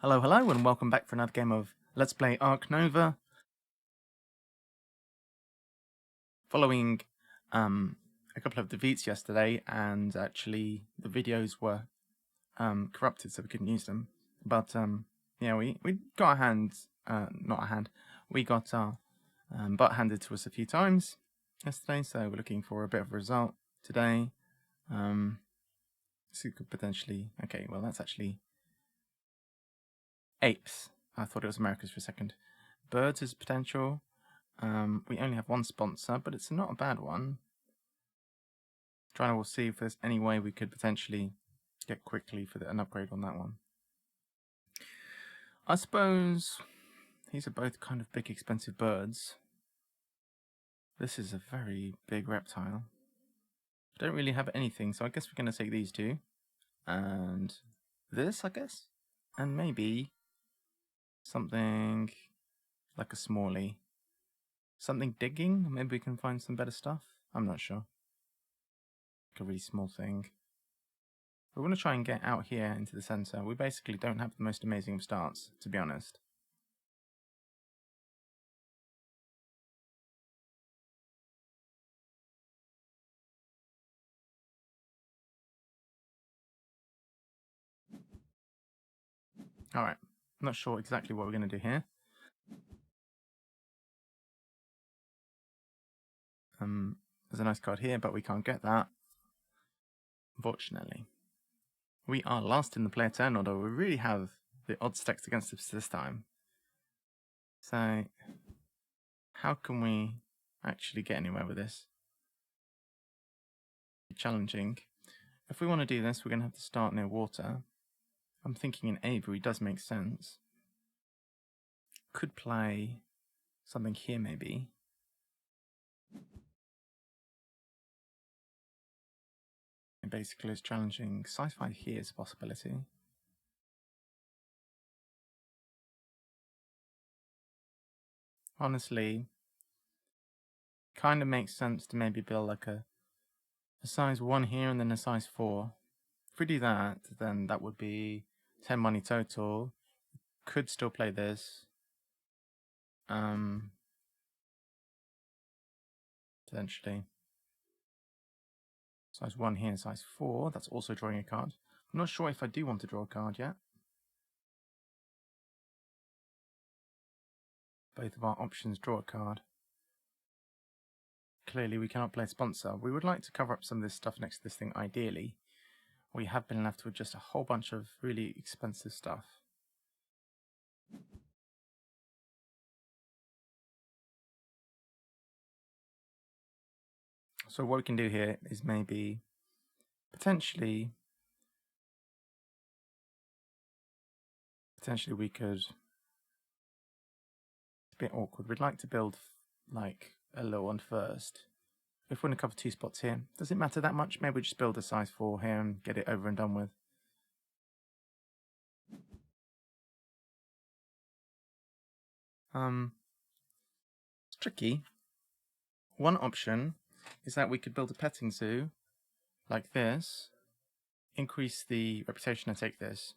Hello, hello, and welcome back for another game of Let's Play Ark Nova. Following a couple of defeats yesterday, and actually the videos were corrupted, so we couldn't use them. But yeah, we got our hands, not our hand, we got our butt handed to us a few times yesterday, so we're looking for a bit of a result today. So we could potentially, okay, well that's actually apes. I thought it was Americas for a second. Birds is potential. We only have one sponsor, but it's not a bad one. We'll see if there's any way we could potentially get quickly for an upgrade on that one. I suppose these are both kind of big, expensive birds. This is a very big reptile. I don't really have anything, so I guess we're going to take these two. And this, I guess. And maybe something like a smallie. Something digging? Maybe we can find some better stuff? I'm not sure. Like a really small thing. We want to try and get out here into the center. We basically don't have the most amazing of starts, to be honest. Alright, not sure exactly what we're going to do here. There's a nice card here, but we can't get that, unfortunately. We are last in the player turn order. We really have the odds stacked against us this time. So, how can we actually get anywhere with this? Challenging. If we want to do this, we're going to have to start near water. I'm thinking an aviary does make sense. Could play something here maybe. And basically it's challenging. Sci-fi here is a possibility. Honestly, kind of makes sense to maybe build like a size 1 here and then a size 4. If we do that, then that would be 10 money total. Could still play this. Potentially. Size 1 here, size 4. That's also drawing a card. I'm not sure if I do want to draw a card yet. Both of our options draw a card. Clearly we cannot play sponsor. We would like to cover up some of this stuff next to this thing ideally. We have been left with just a whole bunch of really expensive stuff. So what we can do here is maybe potentially we could, it's a bit awkward. We'd like to build like a little one first. If we're going to cover 2 spots here, does it matter that much? Maybe we just build a size 4 here and get it over and done with. It's tricky. One option is that we could build a petting zoo like this, increase the reputation and take this.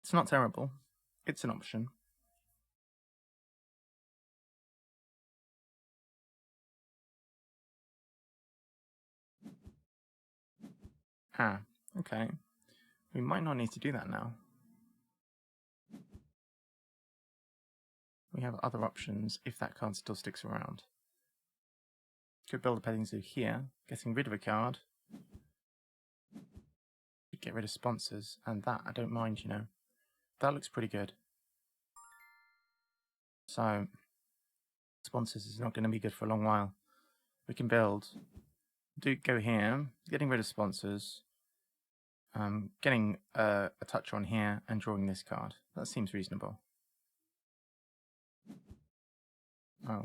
It's not terrible. It's an option. Ah, okay. We might not need to do that now. We have other options if that card still sticks around. Could build a petting zoo here, getting rid of a card. Get rid of sponsors, and that I don't mind, you know. That looks pretty good. So, sponsors is not going to be good for a long while. We can go here, getting rid of sponsors, getting a touch on here, and drawing this card. That seems reasonable.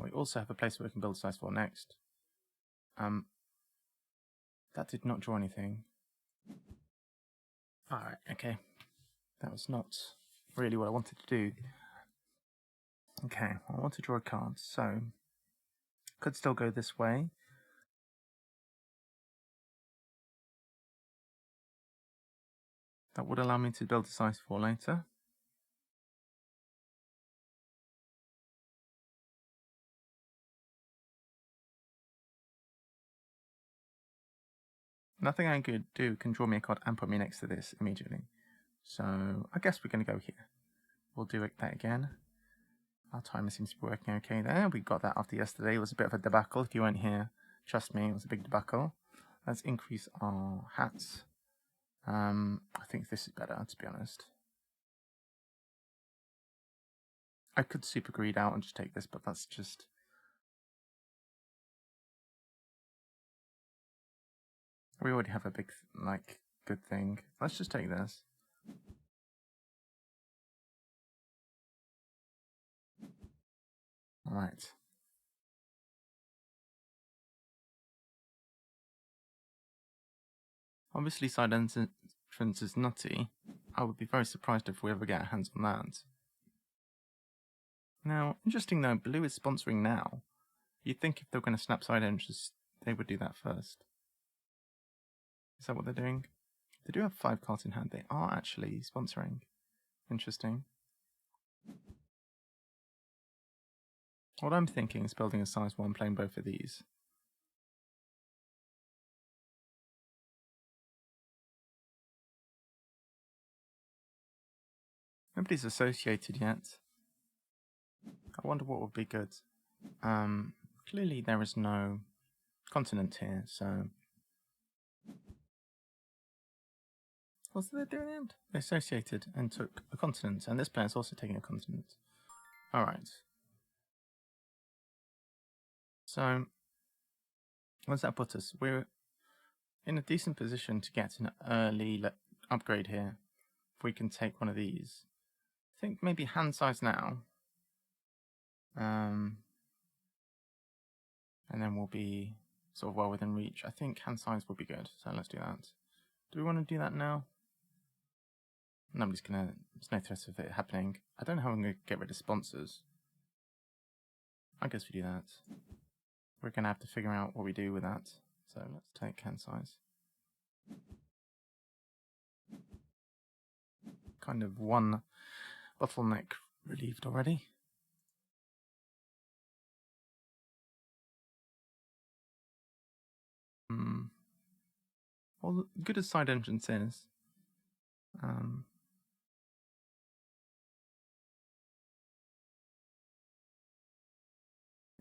We also have a place where we can build size 4 next. That did not draw anything. Alright, okay. That was not really what I wanted to do. Okay, I want to draw a card, so could still go this way. That would allow me to build a size 4 later. Nothing I could do can draw me a card and put me next to this immediately. So I guess we're going to go here. We'll do that again. Our timer seems to be working okay there. We got that after yesterday. It was a bit of a debacle. If you weren't here, trust me, it was a big debacle. Let's increase our hats. I think this is better, to be honest. I could super greed out and just take this, but that's just... We already have a big, good thing. Let's just take this. Alright. Obviously, side entrance is nutty. I would be very surprised if we ever get our hands on that. Now, interesting though, blue is sponsoring now. You'd think if they were going to snap side entrance, they would do that first. Is that what they're doing? They do have 5 cards in hand. They are actually sponsoring. Interesting. What I'm thinking is building a size 1 playing both of these. Nobody's associated yet. I wonder what would be good. Clearly there is no continent here, so... What's they doing? They associated and took a continent, and this player's also taking a continent. Alright. So, what does that put us? We're in a decent position to get an early upgrade here. If we can take one of these. I think maybe hand size now. And then we'll be sort of well within reach. I think hand size would be good, so let's do that. Do we want to do that now? Nobody's gonna, there's no threat of it happening. I don't know how I'm gonna get rid of sponsors. I guess we do that. We're gonna have to figure out what we do with that. So let's take hand size. Kind of one bottleneck relieved already. Well, good as side entrance is, it'd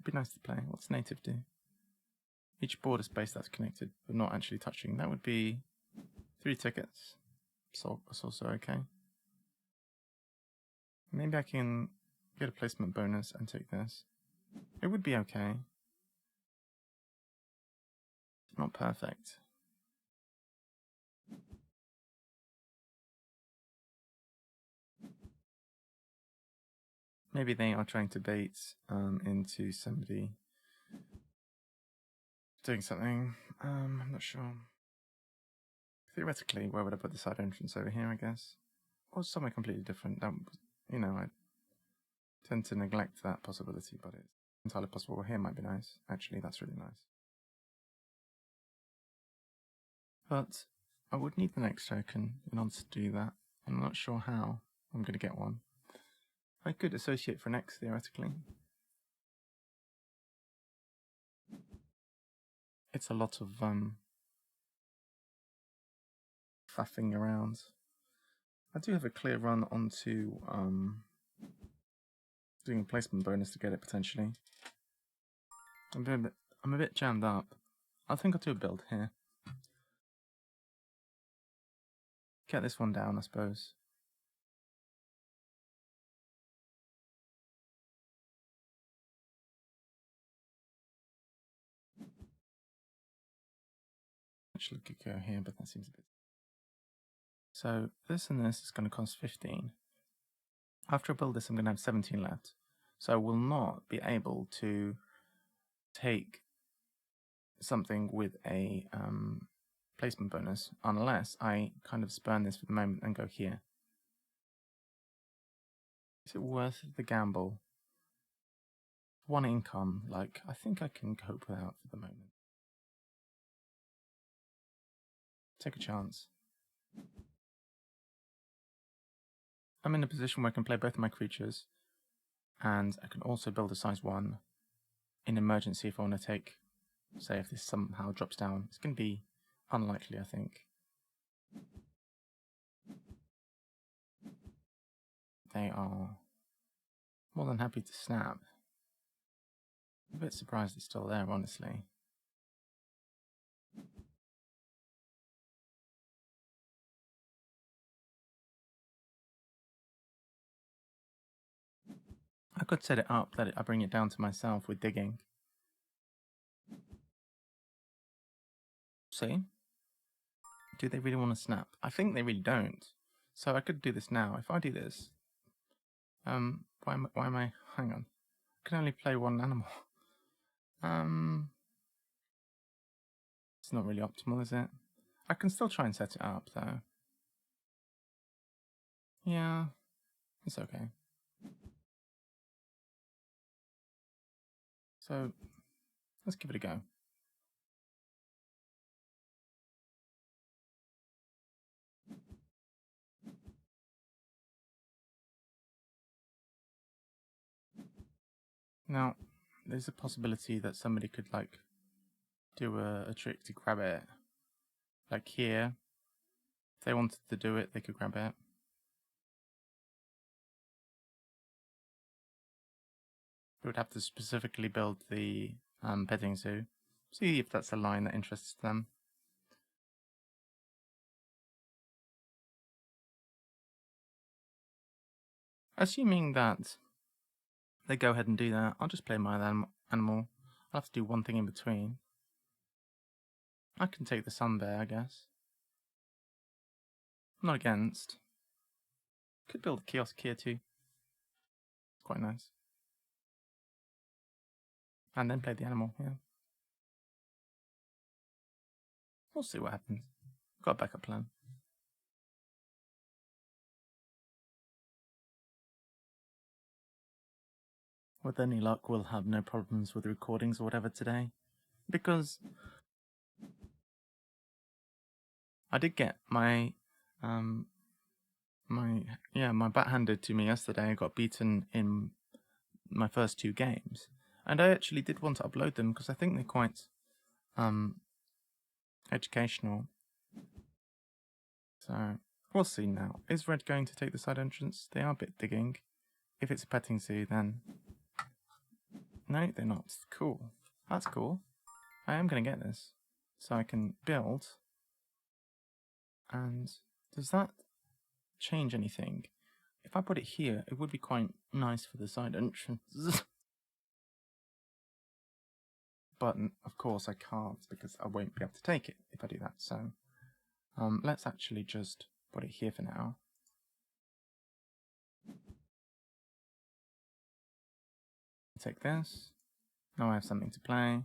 be nice to play. What's native do? Each border space that's connected but not actually touching. That would be 3 tickets. So that's also okay. Maybe I can get a placement bonus and take this. It would be okay. Not perfect. Maybe they are trying to bait into somebody doing something. I'm not sure. Theoretically, where would I put the side entrance? Over here, I guess. Or somewhere completely different. That, you know, I tend to neglect that possibility, but it's entirely possible. Well, here might be nice. Actually, that's really nice. But I would need the next token in order to do that. I'm not sure how I'm going to get one. I could associate for next, theoretically. It's a lot of faffing around. I do have a clear run onto doing a placement bonus to get it potentially. I'm a bit jammed up. I think I'll do a build here. Get this one down, I suppose. Actually, could go here, but that seems a bit... So this and this is going to cost 15. After I build this, I'm going to have 17 left. So I will not be able to take something with a placement bonus unless I kind of spurn this for the moment and go here. Is it worth the gamble? 1 income, like, I think I can cope without for the moment. Take a chance. I'm in a position where I can play both of my creatures, and I can also build a size 1 in emergency if I want to take, say if this somehow drops down. It's going to be unlikely, I think. They are more than happy to snap. I'm a bit surprised it's still there, honestly. I could set it up that I bring it down to myself with digging. See? Do they really want to snap? I think they really don't. So I could do this now. If I do this, why am I? Hang on. I can only play one animal. It's not really optimal, is it? I can still try and set it up though. Yeah, it's okay. So let's give it a go. Now, there's a possibility that somebody could like do a trick to grab it. Like here, if they wanted to do it, they could grab it. They would have to specifically build the petting zoo. See if that's a line that interests them. Assuming that they go ahead and do that, I'll just play my animal. I'll have to do one thing in between. I can take the sun bear, I guess. I'm not against. Could build a kiosk here too. Quite nice. And then play the animal, yeah. We'll see what happens. Got a backup plan. With any luck, we'll have no problems with recordings or whatever today. Because I did get my my bat handed to me yesterday. I got beaten in my first 2 games. And I actually did want to upload them because I think they're quite educational. So we'll see now. Is red going to take the side entrance? They are a bit digging. If it's a petting zoo, then no, they're not. Cool. That's cool. I am going to get this. So I can build. And does that change anything? If I put it here, it would be quite nice for the side entrance. But of course I can't because I won't be able to take it if I do that. So let's actually just put it here for now. Take this. Now I have something to play.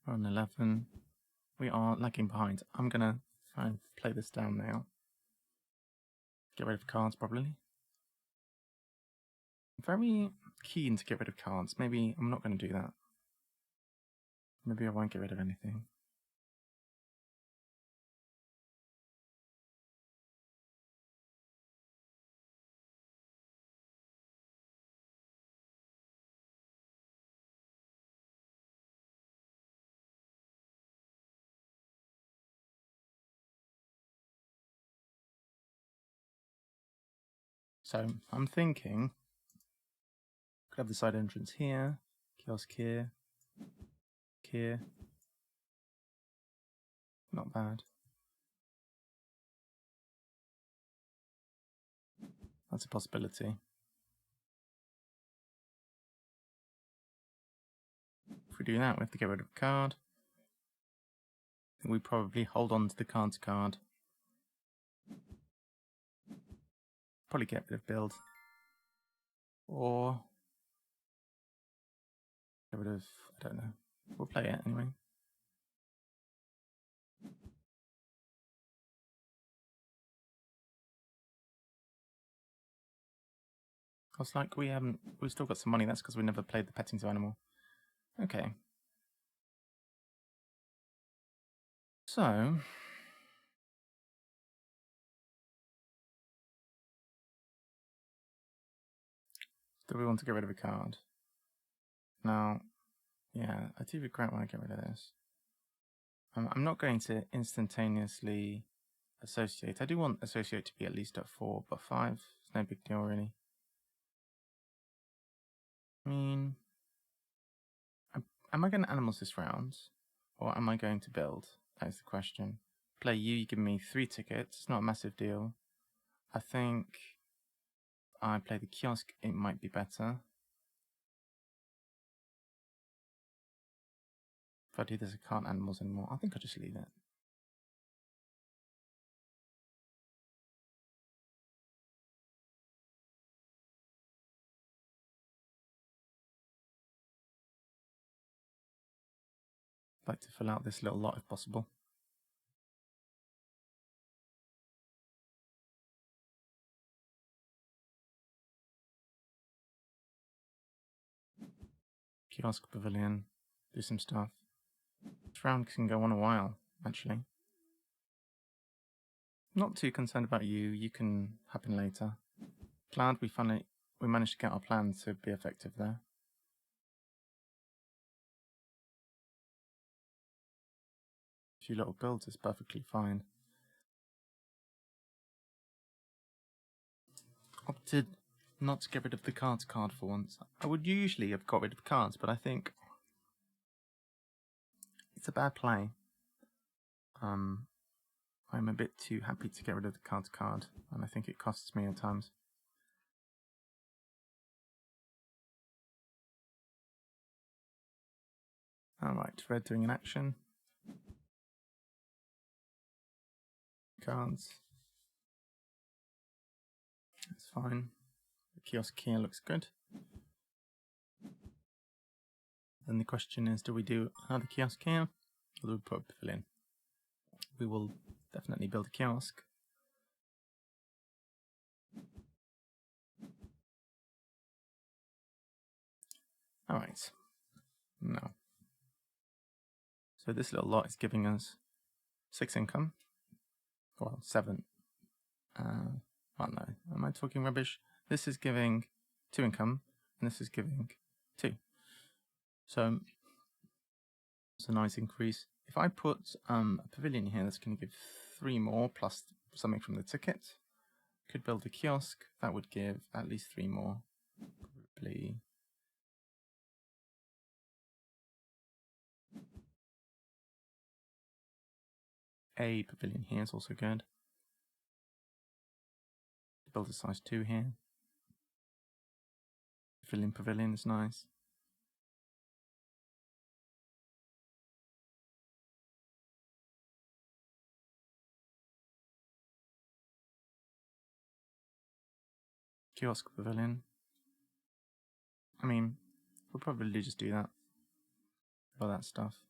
We're on 11. We are lagging behind. I'm going to try and play this down now. Get rid of cards, probably. I'm very keen to get rid of cards. Maybe I'm not going to do that. Maybe I won't get rid of anything. So I'm thinking, could have the side entrance here, kiosk here, here. Not bad. That's a possibility. If we do that, we have to get rid of a card. I think we probably hold on to the cards card. Probably get rid of build. Or get rid of, I don't know. We'll play it anyway. I was like, we've still got some money. That's because we never played the petting zoo animal. Okay. So, do we want to get rid of a card? Now, Yeah, I do regret when I get rid of this. I'm not going to instantaneously associate. I do want associate to be at least at 4, but 5 is no big deal really. I mean, am I going to animals this round, or am I going to build? That is the question. Play you give me 3 tickets. It's not a massive deal. I think I play the kiosk. It might be better. If I do this, I can't animals anymore. I think I'll just leave it. I'd like to fill out this little lot if possible. Kiosk pavilion. Do some stuff. This round can go on a while, actually. Not too concerned about you. You can happen later. Glad we managed to get our plan to be effective there. A few little builds is perfectly fine. Opted not to get rid of the cards card for once. I would usually have got rid of cards, but I think it's a bad play. I'm a bit too happy to get rid of the cards card, and I think it costs me at times. Alright, red doing an action. Cards. That's fine. The kiosk here looks good. Then the question is, do we do another kiosk here, or do we put a pavilion? We will definitely build a kiosk. Alright. No. So this little lot is giving us 6 income. Well, 7. Oh no, am I talking rubbish? This is giving 2 income, and this is giving 2. So it's a nice increase. If I put a pavilion here, that's going to give 3 more, plus something from the ticket. Could build a kiosk, that would give at least 3 more. Probably. A pavilion here is also good. Build a size 2 here. Pavilion is nice. Kiosk pavilion. I mean, we'll probably just do that. All that stuff.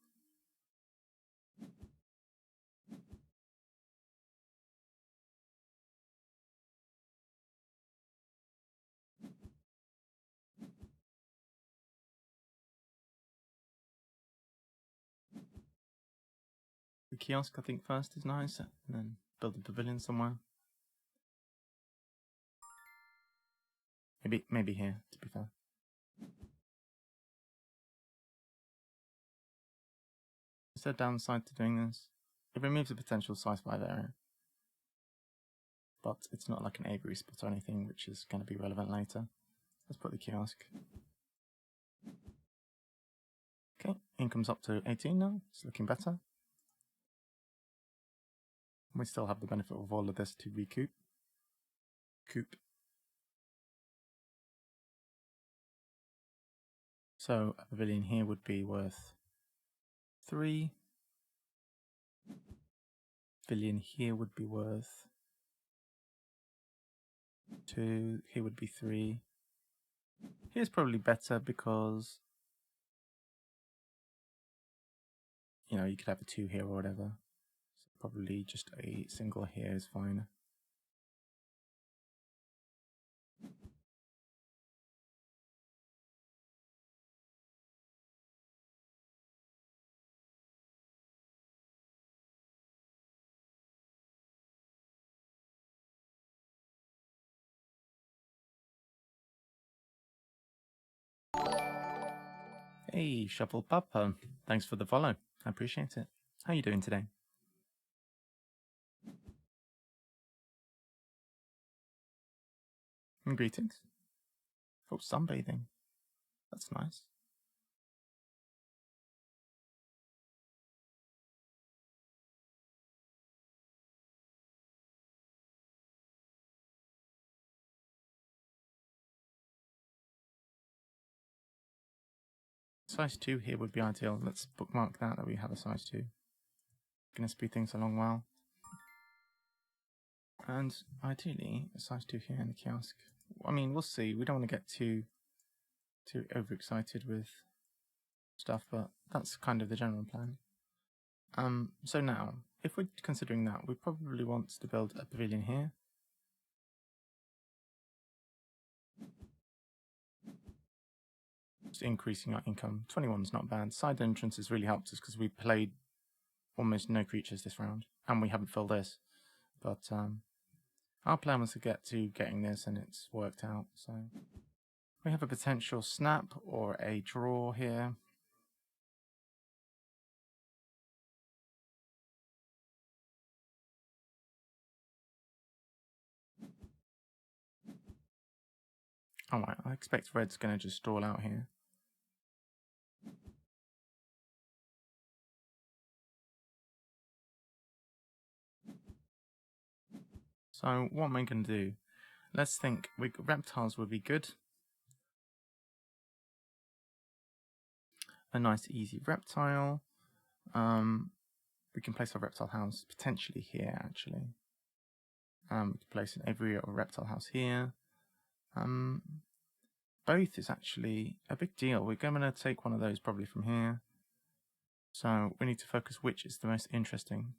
The kiosk, I think, first is nice, and then build a pavilion somewhere. Maybe here, to be fair. Is there a downside to doing this? It removes a potential size 5 area. But it's not like an aviary spot or anything, which is going to be relevant later. Let's put the kiosk. Okay, income's up to 18 now. It's looking better. We still have the benefit of all of this to recoup. So a pavilion here would be worth 3. Pavilion here would be worth 2. Here would be 3. Here's probably better because, you know, you could have a 2 here or whatever. So probably just a single here is fine. Hey, Shuffle Papa. Thanks for the follow. I appreciate it. How are you doing today? And greetings. Oh, sunbathing. That's nice. Size 2 here would be ideal. Let's bookmark that we have a size 2. Gonna speed things along well. And ideally, a size 2 here in the kiosk. I mean, we'll see. We don't want to get too overexcited with stuff, but that's kind of the general plan. So now, if we're considering that, we probably want to build a pavilion here. Just increasing our income. 21 is not bad. Side entrances really helped us because we played almost no creatures this round, and we haven't filled this. But our plan was to get to getting this, and it's worked out. So we have a potential snap or a draw here. Alright, I expect red's going to just stall out here. So what am I going to do? Let's think. Reptiles would be good. A nice easy reptile. We can place our reptile house potentially here, actually. We can place an aviary or reptile house here. Both is actually a big deal. We're going to take one of those probably from here. So we need to focus which is the most interesting.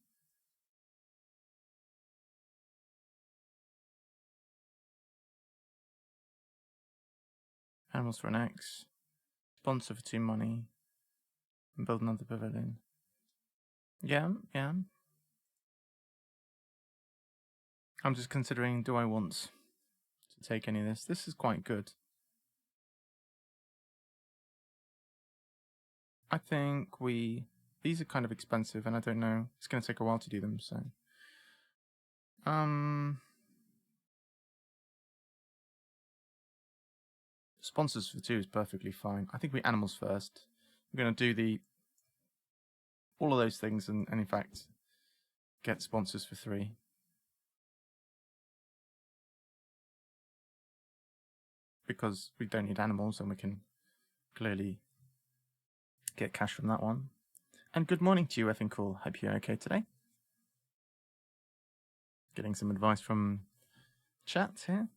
Animals for an X. Sponsor for 2 money. And build another pavilion. Yeah. I'm just considering, do I want to take any of this? This is quite good. I think these are kind of expensive, and I don't know. It's going to take a while to do them, so. Sponsors for 2 is perfectly fine. I think we animals first. We're going to do all of those things, and in fact, get sponsors for 3. Because we don't need animals, and we can clearly get cash from that one. And good morning to you, effing cool. Hope you're okay today. Getting some advice from chat here.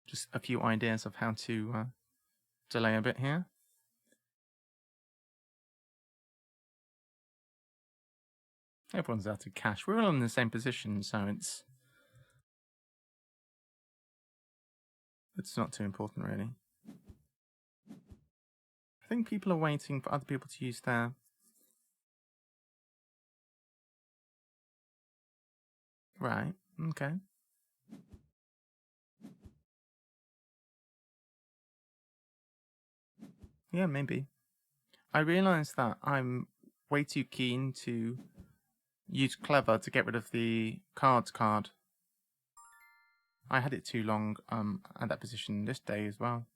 Just a few ideas of how to delay a bit here. Everyone's out of cash. We're all in the same position, so it's not too important, really. I think people are waiting for other people to use their... Right, okay. Yeah, maybe. I realise that I'm way too keen to use Clever to get rid of the cards card. I had it too long at that position this day as well.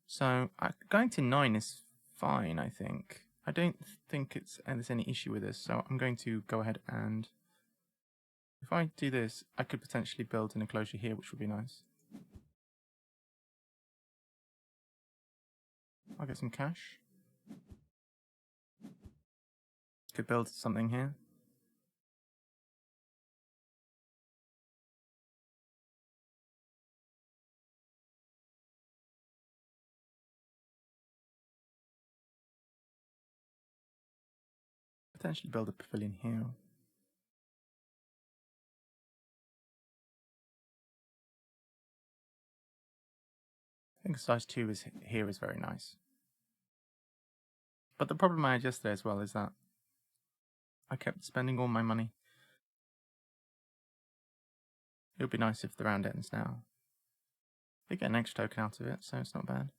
So going to 9 is fine, I think. I don't think there's any issue with this, so I'm going to go ahead and... If I do this, I could potentially build an enclosure here, which would be nice. I'll get some cash. Could build something here. Potentially build a pavilion here. I think size 2 here is very nice. But the problem I had yesterday as well is that I kept spending all my money. It would be nice if the round ends now. They get an extra token out of it, so it's not bad.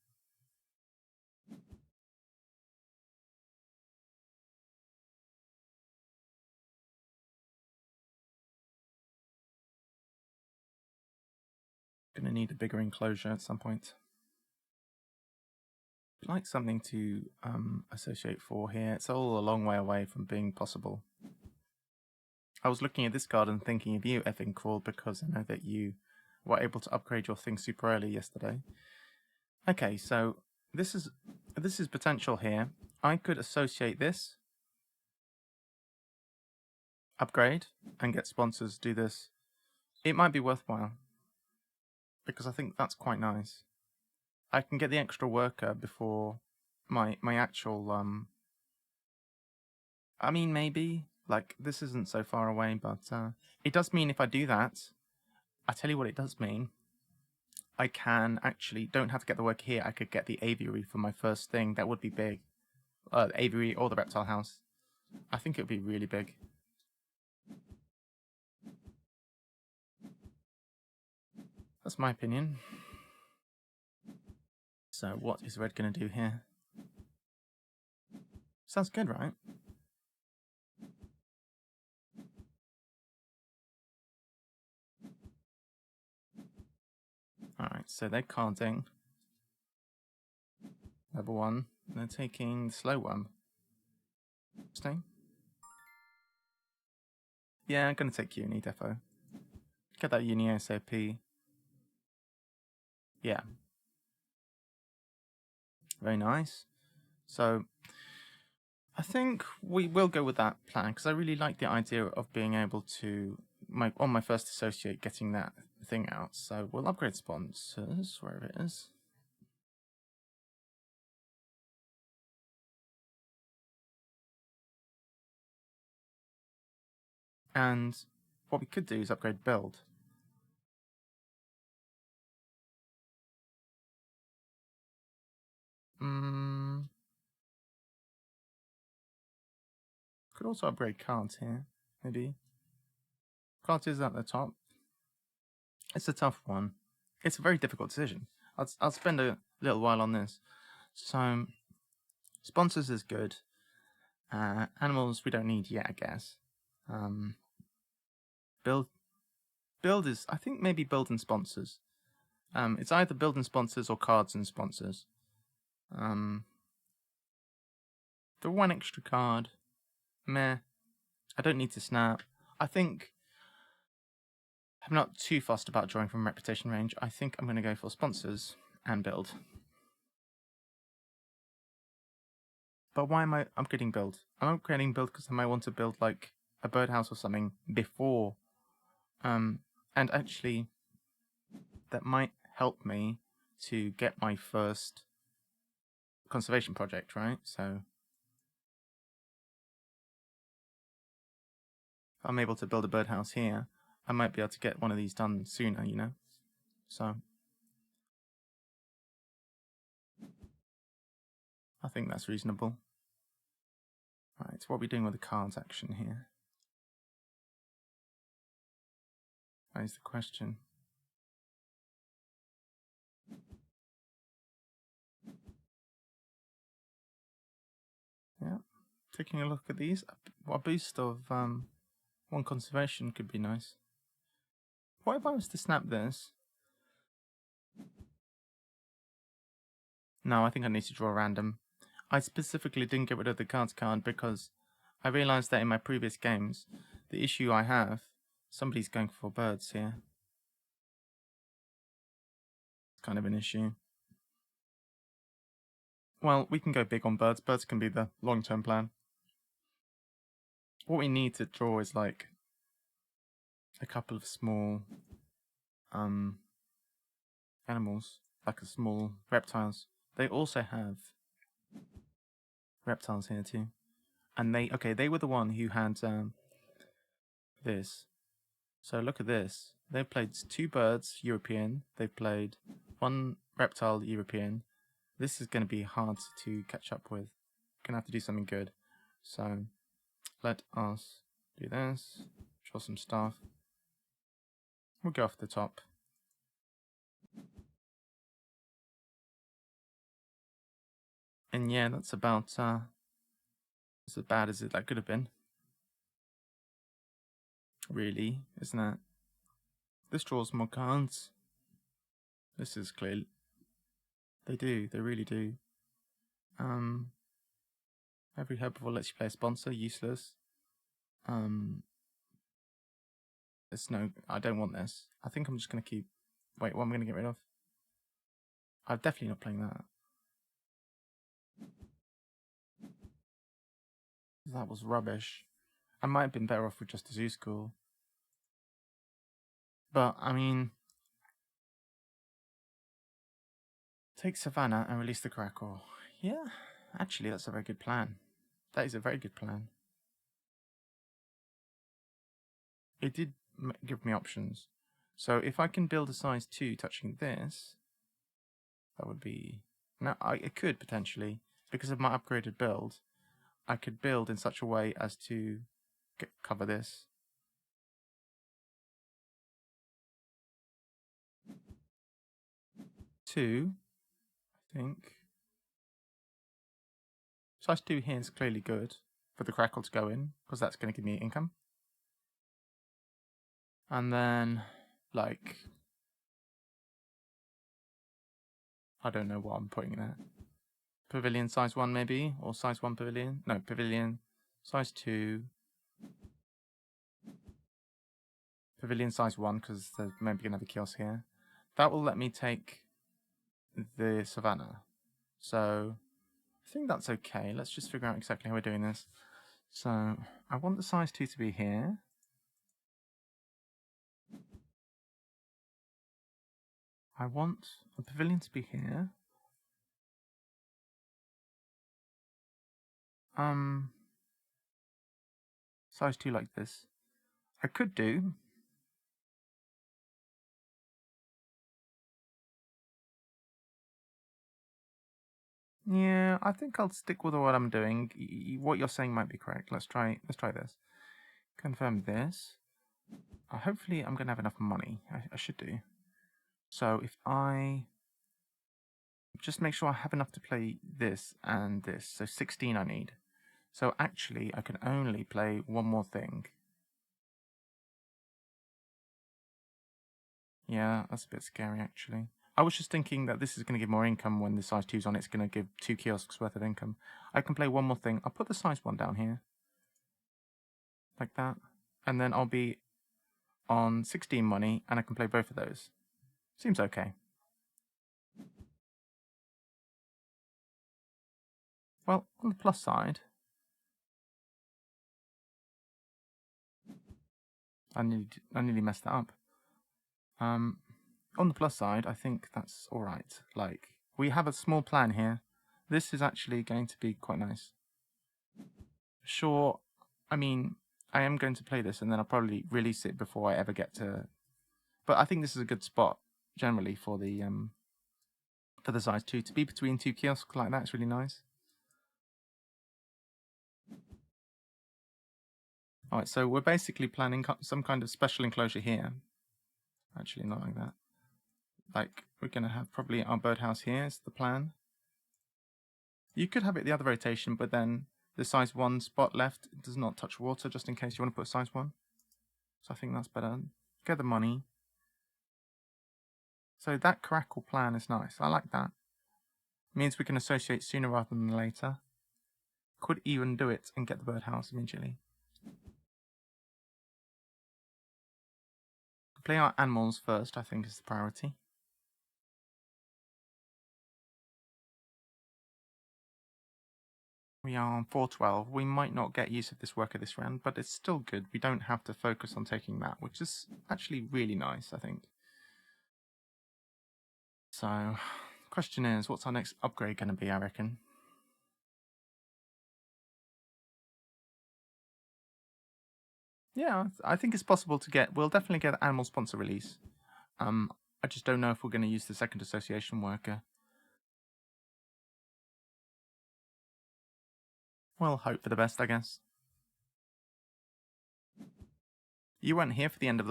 need a bigger enclosure at some point. I'd like something to associate for here. It's all a long way away from being possible. I was looking at this card and thinking of you, effing Crawl, because I know that you were able to upgrade your thing super early yesterday. Okay, so this is potential here. I could associate this, upgrade, and get sponsors do this. It might be worthwhile, because I think that's quite nice. I can get the extra worker before my actual, I mean, maybe, like, this isn't so far away, but it does mean if I do that, I tell you what it does mean. I can actually, don't have to get the work here, I could get the aviary for my first thing. That would be big. The aviary or the reptile house. I think it would be really big. That's my opinion. So what is red going to do here? Sounds good, right? Alright, so they're carding. Level 1. They're taking the slow one. Stay. Yeah, I'm going to take Uni Defo. Get that Uni ASAP. Yeah. Very nice. So, I think we will go with that plan, because I really like the idea of being able to, on my first associate, getting that thing out. So, we'll upgrade sponsors, wherever it is. And what we could do is upgrade build. Could also upgrade cards here, maybe. Cards is at the top. It's a tough one. It's a very difficult decision. I'll spend a little while on this. So, sponsors is good. Animals we don't need yet, I guess. Build is, I think maybe build and sponsors. It's either build and sponsors or cards and sponsors. The one extra card, meh. I don't need to snap. I think I'm not too fussed about drawing from reputation range. I think I'm going to go for sponsors and build. But why am I upgrading build? I'm upgrading build because I might want to build like a birdhouse or something before. And actually, that might help me to get my first conservation project, right? So if I'm able to build a birdhouse here, I might be able to get one of these done sooner, you know? So I think that's reasonable. Right, so what are we doing with the cards action here? That is the question. Yeah, taking a look at these. A boost of one conservation could be nice. What if I was to snap this? No, I think I need to draw random. I specifically didn't get rid of the cards card because I realised that in my previous games, the issue I have, somebody's going for birds here. It's kind of an issue. Well, we can go big on birds. Birds can be the long-term plan. What we need to draw is like a couple of small animals, like a small reptiles. They also have reptiles here too. And they were the one who had this. So look at this. They played 2 birds, European. They played 1 reptile, European. This is going to be hard to catch up with. Gonna have to do something good. So let us do this. Draw some stuff. We'll go off the top. And yeah, that's about as bad as that could have been. Really, isn't it? This draws more cards. This is clear. They do. They really do. Every herbivore lets you play a sponsor. Useless. It's no. I don't want this. I think I'm just going to keep... Wait, what am I going to get rid of? I'm definitely not playing that. That was rubbish. I might have been better off with just a zoo school. But, I mean... Take Savannah and release the Crackle. Yeah, actually, that's a very good plan. That is a very good plan. It did give me options. So if I can build a size 2 touching this, that would be... No, I could potentially, because of my upgraded build, I could build in such a way as to cover this. Two, I think. Size 2 here is clearly good for the Crackle to go in, because that's going to give me income. And then, like... I don't know what I'm putting there. Pavilion size 1 maybe, or size 1 pavilion. No, pavilion size 2. Pavilion size 1, because there's maybe going to have a kiosk here. That will let me take the Savannah. So I think that's okay. Let's just figure out exactly how we're doing this. So I want the size 2 to be here. I want a pavilion to be here. Size 2 like this. I could do... Yeah, I think I'll stick with what I'm doing. What you're saying might be correct. Let's try this. Confirm this. Hopefully I'm going to have enough money. I should do. So if I just make sure I have enough to play this and this. So 16 I need. So actually I can only play one more thing. Yeah, that's a bit scary actually. I was just thinking that this is going to give more income when the size 2's on. It's going to give 2 kiosks worth of income. I can play one more thing. I'll put the size 1 down here. Like that. And then I'll be on 16 money and I can play both of those. Seems okay. Well, on the plus side, I nearly messed that up. On the plus side, I think that's alright. Like, we have a small plan here. This is actually going to be quite nice. Sure, I mean, I am going to play this and then I'll probably release it before I ever get to... But I think this is a good spot, generally, for the size 2. To be between 2 kiosks like that is really nice. Alright, so we're basically planning some kind of special enclosure here. Actually, not like that. Like, we're going to have probably our birdhouse here is the plan. You could have it the other rotation, but then the size 1 spot left does not touch water, just in case you want to put a size 1. So I think that's better. Get the money. So that Crackle plan is nice. I like that. Means we can associate sooner rather than later. Could even do it and get the birdhouse immediately. Play our animals first, I think, is the priority. We are on 412. We might not get use of this worker this round, but it's still good. We don't have to focus on taking that, which is actually really nice, I think. So, question is, what's our next upgrade going to be, I reckon? Yeah, I think it's possible to get... We'll definitely get the animal sponsor release. I just don't know if we're going to use the second association worker. We'll hope for the best, I guess. You weren't here for the end of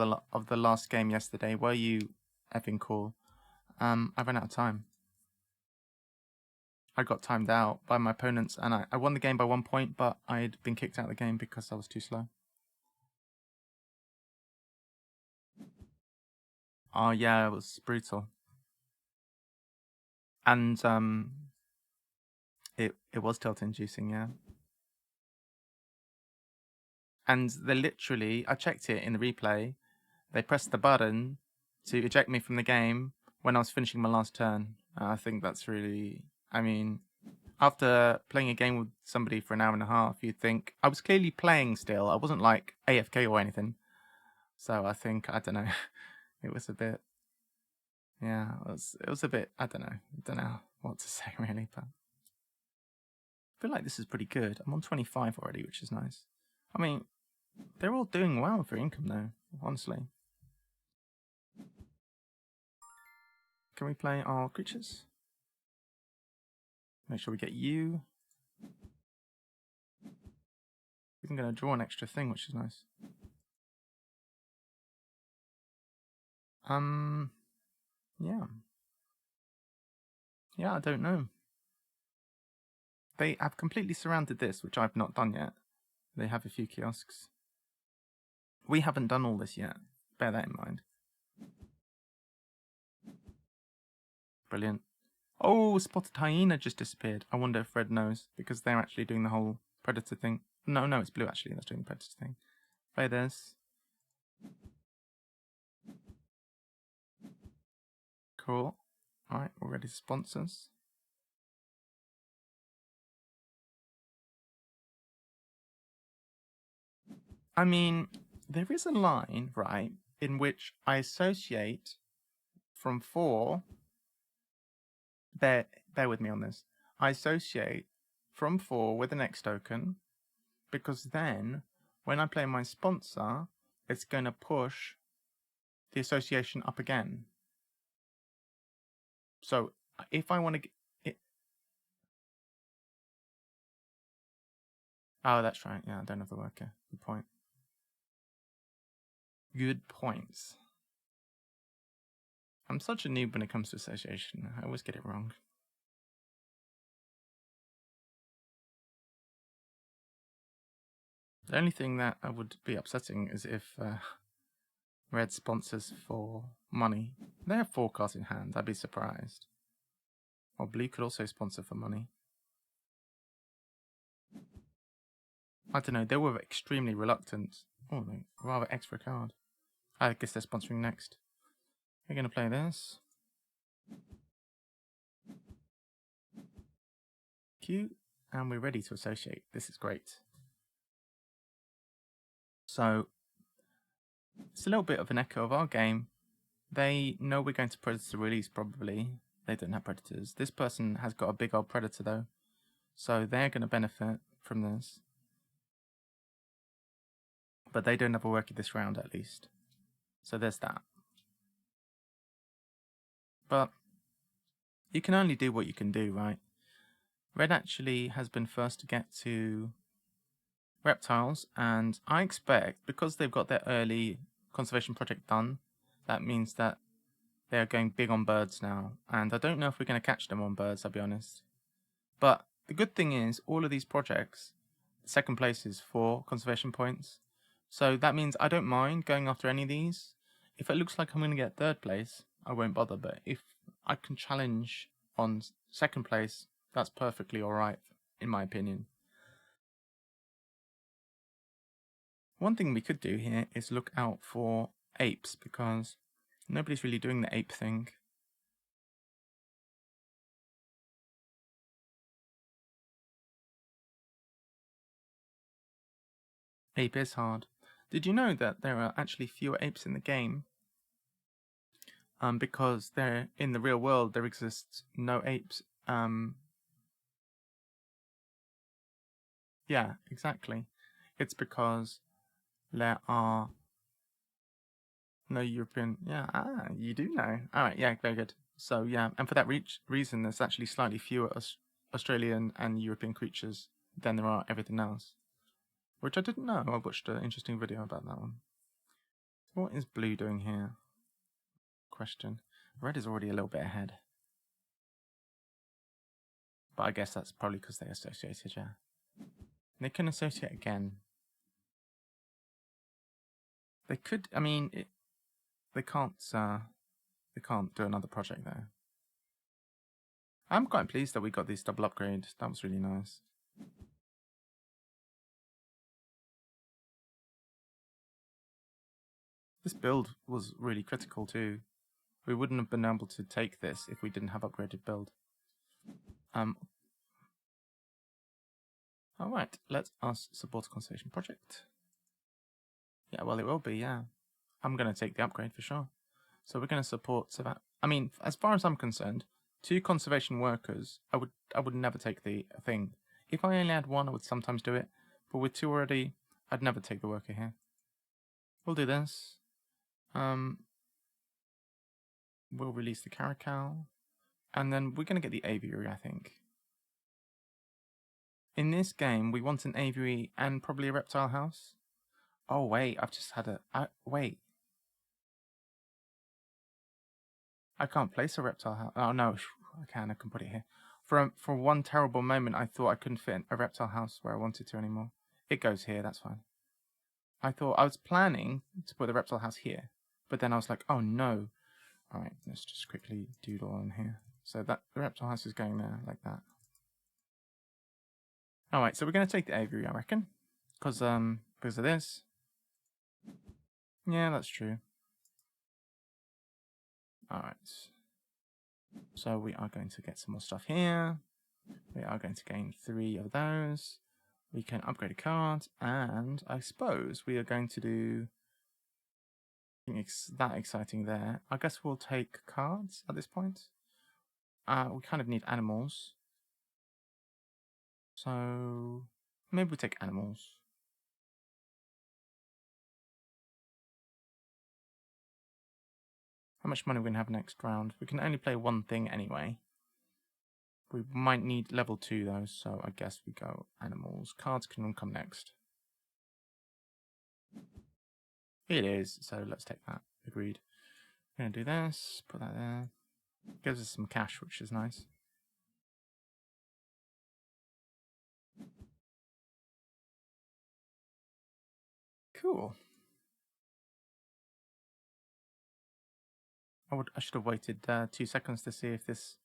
the last game yesterday, were you, effing cool? I ran out of time. I got timed out by my opponents, and I won the game by 1 point, but I'd been kicked out of the game because I was too slow. Oh yeah, it was brutal. And it was tilt-inducing, yeah. And they literally, I checked it in the replay, they pressed the button to eject me from the game when I was finishing my last turn. I think that's really, I mean, after playing a game with somebody for an hour and a half, you'd think I was clearly playing still. I wasn't like AFK or anything. So I think, I don't know, it was a bit, yeah, it was a bit, I don't know what to say really, but I feel like this is pretty good. I'm on 25 already, which is nice. I mean, they're all doing well for income though, honestly. Can we play our creatures? Make sure we get you. We're going to draw an extra thing, which is nice. Yeah. Yeah, I don't know. They have completely surrounded this, which I've not done yet. They have a few kiosks. We haven't done all this yet. Bear that in mind. Brilliant. Oh, spotted hyena just disappeared. I wonder if red knows, because they're actually doing the whole predator thing. No, it's blue actually that's doing the predator thing. Play this. Cool. Alright, we're ready to sponsors. I mean, there is a line, right, in which I associate from 4. Bear with me on this. I associate from 4 with the next token, because then when I play my sponsor, it's going to push the association up again. So if I want to get it. Oh, that's right. Yeah, I don't have the worker. Good point. Good points. I'm such a noob when it comes to association. I always get it wrong. The only thing that I would be upsetting is if red sponsors for money. They have 4 cards in hand. I'd be surprised. Or blue could also sponsor for money. I don't know. They were extremely reluctant. Oh, no, rather extra card. I guess they're sponsoring next. We're going to play this. Cute. And we're ready to associate. This is great. So, it's a little bit of an echo of our game. They know we're going to Predator release, probably. They don't have Predators. This person has got a big old Predator, though. So they're going to benefit from this. But they don't have a worky this round, at least. So there's that. But you can only do what you can do, right? Red actually has been first to get to reptiles, and I expect, because they've got their early conservation project done, that means that they're going big on birds now. And I don't know if we're going to catch them on birds, I'll be honest. But the good thing is, all of these projects, second places for conservation points. So that means I don't mind going after any of these. If it looks like I'm going to get third place, I won't bother. But if I can challenge on second place, that's perfectly alright, in my opinion. One thing we could do here is look out for apes, because nobody's really doing the ape thing. Ape is hard. Did you know that there are actually fewer apes in the game? Because they're in the real world, there exists no apes. Yeah, exactly. It's because there are no European. Yeah, you do know. All right, yeah, very good. So yeah, and for that reason, there's actually slightly fewer Australian and European creatures than there are everything else, which I didn't know. I watched an interesting video about that one. What is blue doing here? Question. Red is already a little bit ahead, but I guess that's probably because they associated. Yeah, they can associate again. They could. I mean, they can't. They can't do another project though. I'm quite pleased that we got this double upgrade. That was really nice. This build was really critical too. We wouldn't have been able to take this if we didn't have upgraded build. Alright, let us support a conservation project. Yeah, well it will be, yeah. I'm going to take the upgrade for sure. So we're going to support Savannah. I mean, as far as I'm concerned, 2 conservation workers, I would never take the thing. If I only had 1, I would sometimes do it. But with 2 already, I'd never take the worker here. We'll do this. We'll release the caracal. And then we're going to get the aviary, I think. In this game, we want an aviary and probably a reptile house. Oh, wait, I've just had a... wait. I can't place a reptile house. Oh, no, I can put it here. For one terrible moment, I thought I couldn't fit a reptile house where I wanted to anymore. It goes here, that's fine. I was planning to put the reptile house here, but then I was like, oh no. Alright, let's just quickly doodle on here. So that the reptile house is going there, like that. Alright, so we're going to take the aviary, I reckon. Because of this. Yeah, that's true. Alright. So we are going to get some more stuff here. We are going to gain 3 of those. We can upgrade a card, and I suppose we are going to do that exciting there. I guess we'll take cards at this point. We kind of need animals. So maybe we take animals. How much money are we going to have next round? We can only play 1 thing anyway. We might need level 2 though, so I guess we go animals. Cards can come next. It is, so let's take that. Agreed. We're going to do this, put that there. Gives us some cash, which is nice. Cool. I should have waited 2 seconds to see if this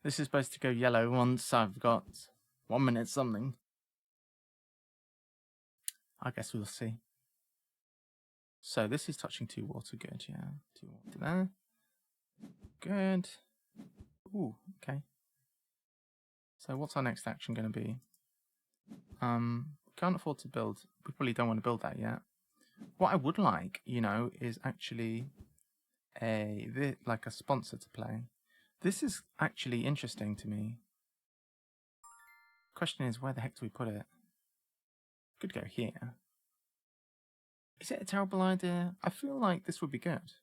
is supposed to go yellow once I've got 1 minute something. I guess we'll see. So this is touching 2 water, good, yeah. 2 water there. Good. Ooh, okay. So what's our next action going to be? Can't afford to build. We probably don't want to build that yet. What I would like, you know, is actually like a sponsor to play. This is actually interesting to me. Question is, where the heck do we put it? Could go here. Is it a terrible idea? I feel like this would be good.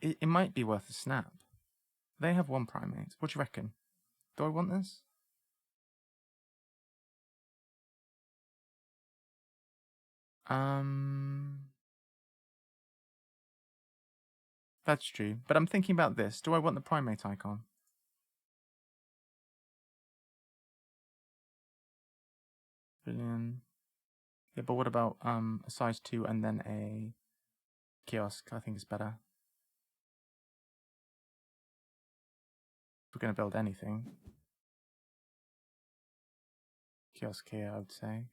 It might be worth a snap. They have 1 primate. What do you reckon? Do I want this? That's true. But I'm thinking about this. Do I want the primate icon? Brilliant. Yeah, but what about a size 2 and then a kiosk? I think is better. If we're going to build anything. Kiosk here, I would say.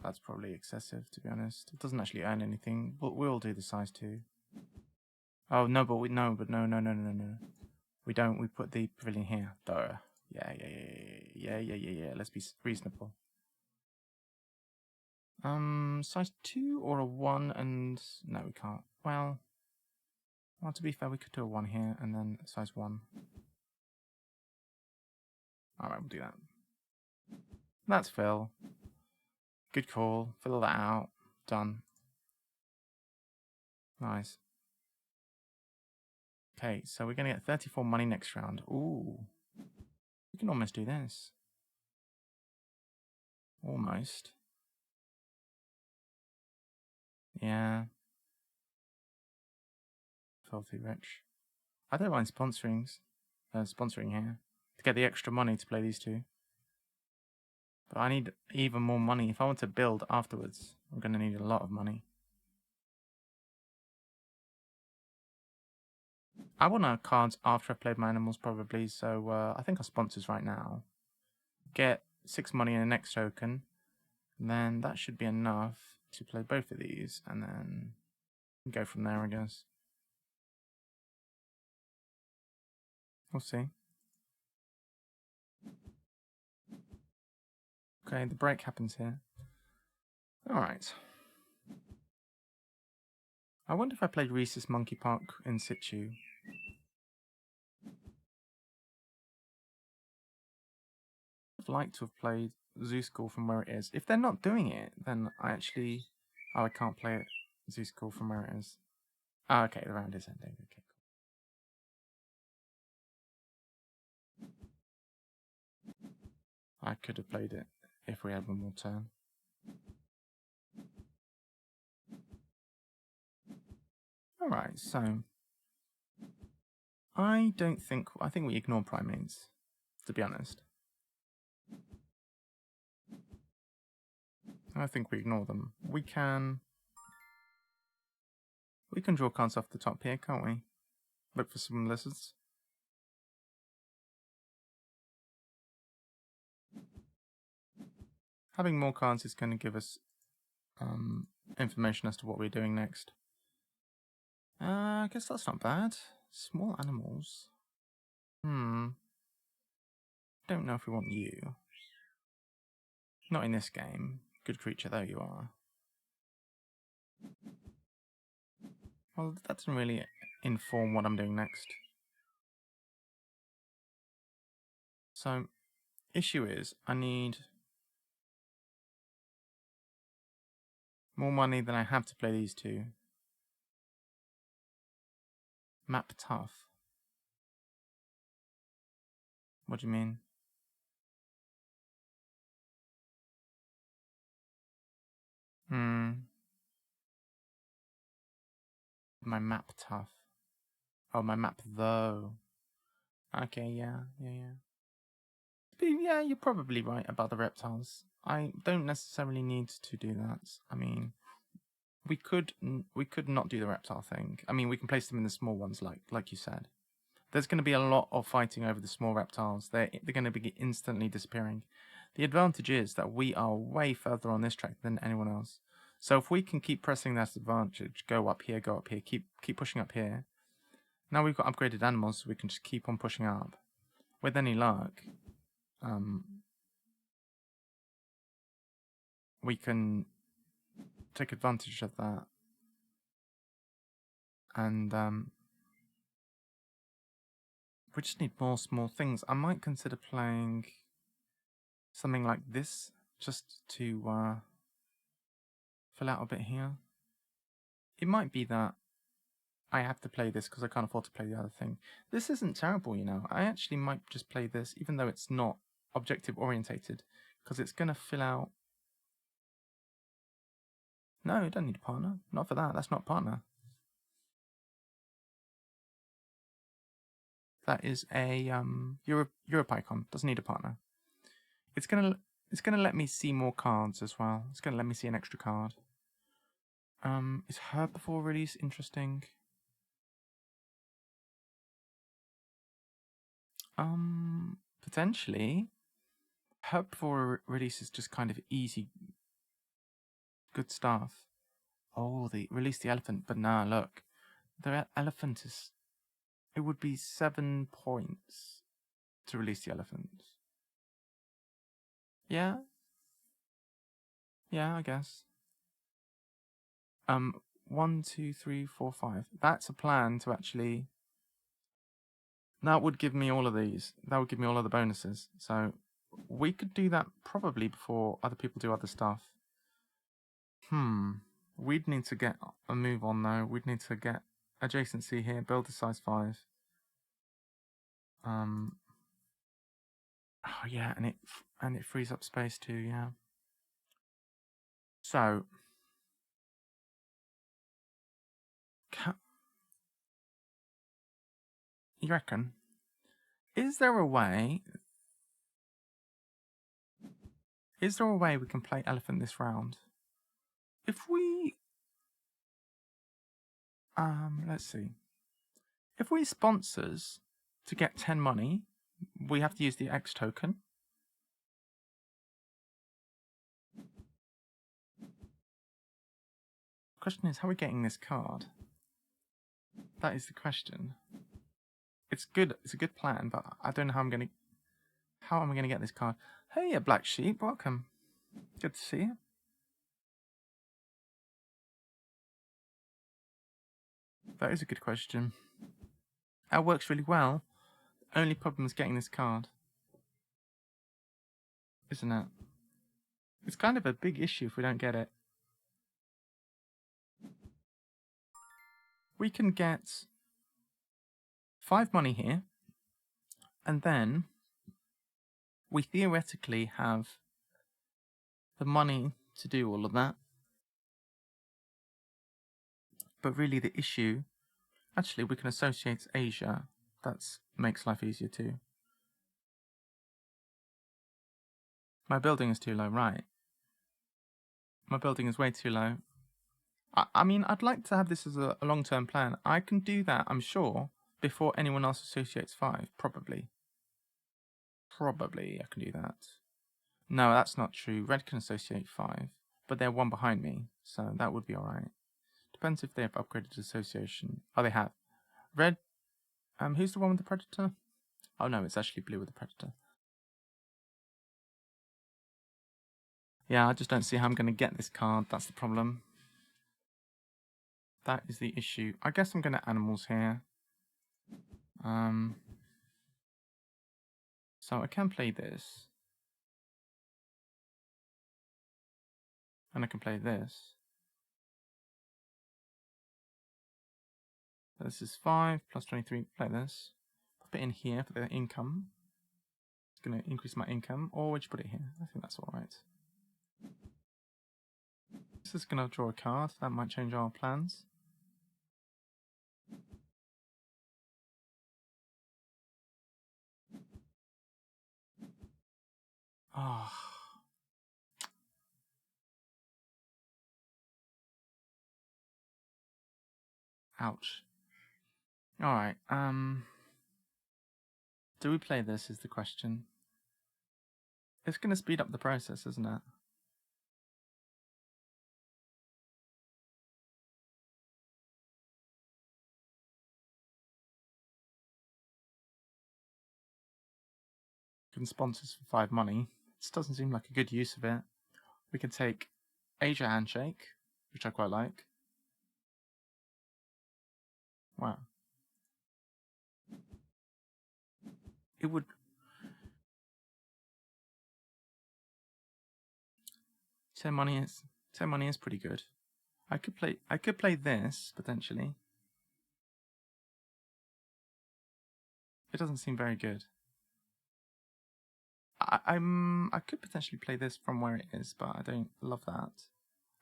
That's probably excessive, to be honest. It doesn't actually earn anything. We'll do the size 2. Oh, no, but no. We don't. We put the pavilion here. Duh. Yeah. Let's be reasonable. Size 2 or a 1 and... No, we can't. Well, to be fair, we could do a 1 here and then size 1. Alright, we'll do that. That's fill. Good call. Fill that out. Done. Nice. Okay, so we're going to get 34 money next round. Ooh. We can almost do this. Almost. Yeah. Filthy rich. I don't mind sponsoring here. To get the extra money to play these 2. But I need even more money. If I want to build afterwards, I'm going to need a lot of money. I want our cards after I've played my animals, probably. So I think our sponsors right now get 6 money in the next token. And then that should be enough to play both of these. And then go from there, I guess. We'll see. Okay, the break happens here. Alright. I wonder if I played Reese's Monkey Park in situ. I'd like to have played Zoo School from where it is. If they're not doing it, then I actually... Oh, I can't play it Zoo School from where it is. Oh, okay, the round is ending. Okay, cool. I could have played it if we had one more turn. Alright, so... I think we ignore primates, to be honest. I think we ignore them. We can draw cards off the top here, can't we? Look for some lizards. Having more cards is going to give us information as to what we're doing next. I guess that's not bad. Small animals. Don't know if we want you. Not in this game. Good creature though you are. Well, that doesn't really inform what I'm doing next. So, issue is, I need more money than I have to play these two. Map tough. What do you mean? My map tough. Oh, my map though. Okay, yeah. But yeah, you're probably right about the reptiles. I don't necessarily need to do that. I mean, we could not do the reptile thing. I mean, we can place them in the small ones, like you said. There's going to be a lot of fighting over the small reptiles. They're going to be instantly disappearing. The advantage is that we are way further on this track than anyone else. So if we can keep pressing that advantage, go up here, keep pushing up here. Now we've got upgraded animals, so we can just keep on pushing up. With any luck, we can take advantage of that. And we just need more small things. I might consider playing something like this, just to fill out a bit here. It might be that I have to play this because I can't afford to play the other thing. This isn't terrible, you know. I actually might just play this, even though it's not objective orientated, because it's going to fill out... No, you don't need a partner. Not for that. That's not a partner. That is a Europicon. Doesn't need a partner. It's gonna let me see more cards as well. It's gonna let me see an extra card. Is Herb before release interesting? Potentially. Herb before release is just kind of easy, good stuff. Oh, release the elephant, but nah, look, the elephant is... It would be 7 points to release the elephant. Yeah, I guess. 1, 2, 3, 4, 5. That's a plan to actually... That would give me all of these. That would give me all of the bonuses. So we could do that probably before other people do other stuff. We'd need to get a move on though. We'd need to get adjacency here, build a size 5. Oh yeah, and it frees up space too, yeah. So you reckon? Is there a way Is there a way we can play elephant this round? If we... let's see. If we sponsors to get 10 money, we have to use the X token. The question is, how are we getting this card? That is the question. It's good. It's a good plan, but I don't know how I'm going to... How am I going to get this card? Hey, a black sheep. Welcome. Good to see you. That is a good question. That works really well. Only problem is getting this card. Isn't it? It's kind of a big issue if we don't get it. We can get 5 money here. And then we theoretically have the money to do all of that. But really the issue... Actually, we can associate Asia. That makes life easier too. My building is too low, right? My building is way too low. I mean, I'd like to have this as a long-term plan. I can do that, I'm sure, before anyone else associates 5, probably. Probably I can do that. No, that's not true. Red can associate 5, but they're 1 behind me, so that would be alright. Depends if they have upgraded association. Oh, they have. Red, who's the one with the predator? Oh no, it's actually blue with the predator. Yeah, I just don't see how I'm going to get this card. That's the problem. That is the issue. I guess I'm going to animals here. So I can play this. And I can play this. This is 5 plus 23. Play this. Pop it in here for the income. It's going to increase my income. Or would you put it here? I think that's alright. This is going to draw a card. That might change our plans. Oh. Ouch. Alright, do we play this is the question. It's going to speed up the process, isn't it? Can sponsors for 5 money. This doesn't seem like a good use of it. We can take Asia Handshake, which I quite like. Wow. It would... 10 money is pretty good. I could play this, potentially. It doesn't seem very good. I could potentially play this from where it is, but I don't love that.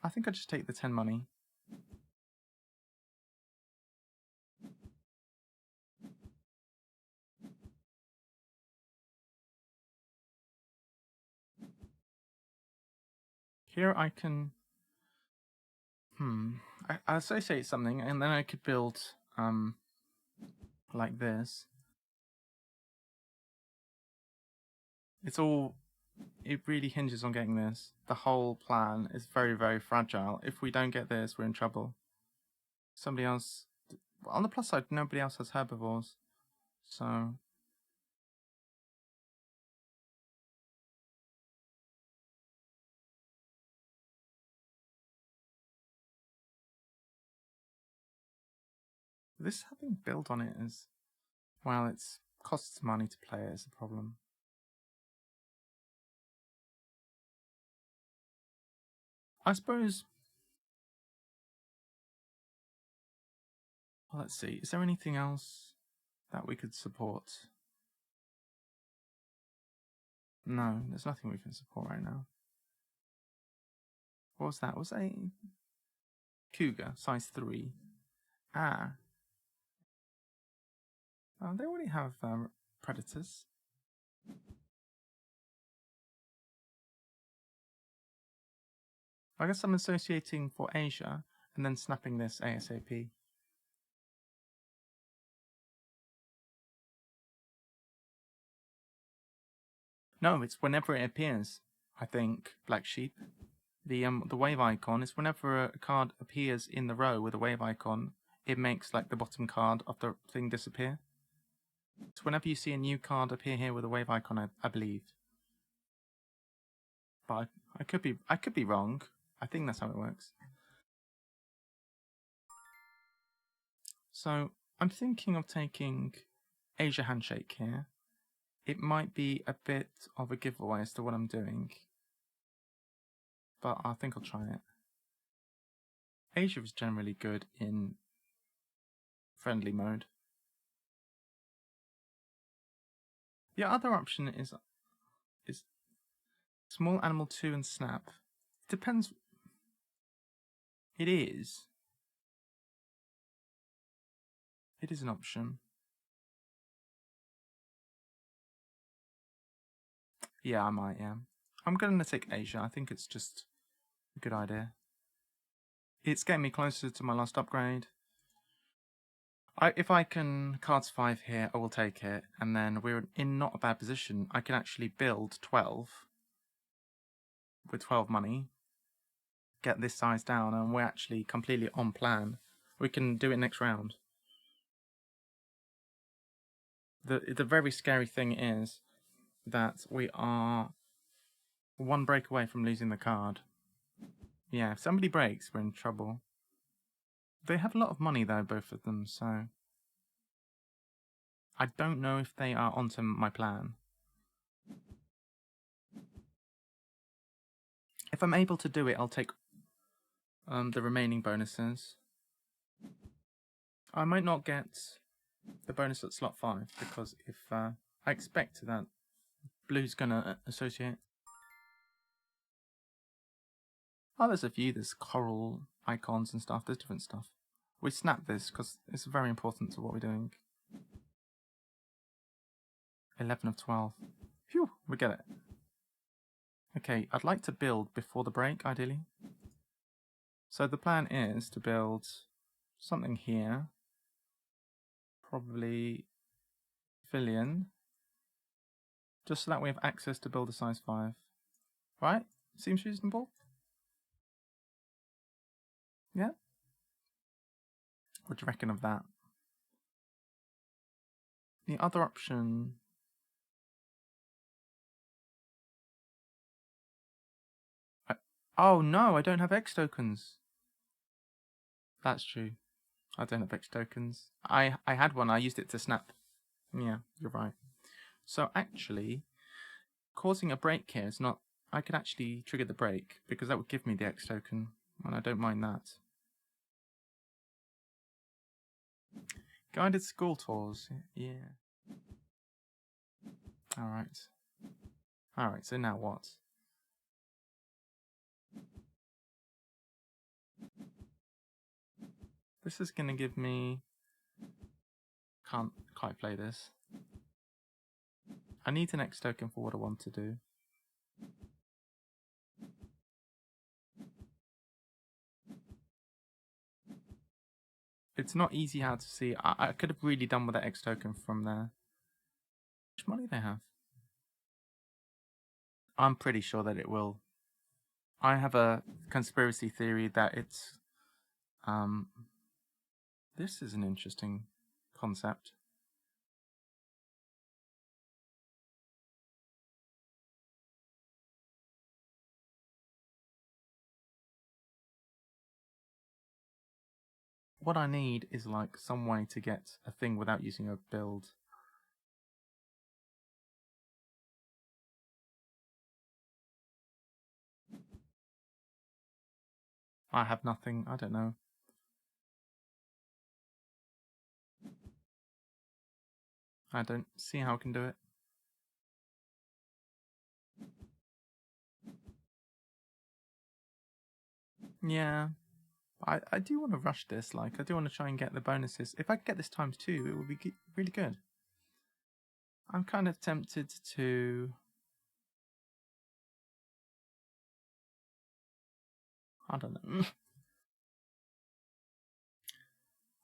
I think I'd just take the 10 money. Here I can... I associate something, and then I could build, like this. It really hinges on getting this. The whole plan is very, very fragile. If we don't get this, we're in trouble. Somebody else... On the plus side, nobody else has herbivores. So... This having built on it is... Well, it costs money to play it is a problem. I suppose... Well, let's see. Is there anything else that we could support? No, there's nothing we can support right now. What was that? Was a cougar, size 3. Ah. Oh, they already have predators. I guess I'm associating for Asia and then snapping this ASAP. No, it's whenever it appears, I think, Black Sheep. The wave icon is whenever a card appears in the row with a wave icon, it makes like the bottom card of the thing disappear. So whenever you see a new card appear here with a wave icon, I believe. But I could be wrong. I think that's how it works. So I'm thinking of taking Asia Handshake here. It might be a bit of a giveaway as to what I'm doing, but I think I'll try it. Asia is generally good in friendly mode. The other option is small animal 2 and snap. It depends. It is. It is an option. Yeah, I might, yeah. I'm going to take Asia. I think it's just a good idea. It's getting me closer to my last upgrade. If I can cards 5 here, I will take it. And then we're in not a bad position. I can actually build 12 with 12 money. Get this size down, and we're actually completely on plan. We can do it next round. The very scary thing is that we are one break away from losing the card. Yeah, if somebody breaks, we're in trouble. They have a lot of money though, both of them, so I don't know if they are onto my plan. If I'm able to do it, I'll take the remaining bonuses. I might not get the bonus at slot 5 because if I expect that blue's gonna associate. Oh, there's a few. There's coral icons and stuff. There's different stuff. We snap this because it's very important to what we're doing. 11 of 12. Phew, we get it. Okay, I'd like to build before the break, ideally. So the plan is to build something here. Probably pavilion. Just so that we have access to build a size 5. Right? Seems reasonable? Yeah? What do you reckon of that? The other option... Oh no, I don't have X tokens. That's true. I don't have X tokens. I had one, I used it to snap. Yeah, you're right. So actually, causing a break here is not... I could actually trigger the break, because that would give me the X token, and I don't mind that. Guided school tours, yeah. Alright. Alright, so now what? This is going to give me... Can't quite play this. I need an X token for what I want to do. It's not easy how to see. I could have really done with that X token from there. How much money they have? I'm pretty sure that it will. I have a conspiracy theory that it's... This is an interesting concept. What I need is like some way to get a thing without using a build. I have nothing, I don't know. I don't see how I can do it. Yeah. I do want to rush this, like, I do want to try and get the bonuses. If I could get this times 2, it would be really good. I'm kind of tempted to... I don't know.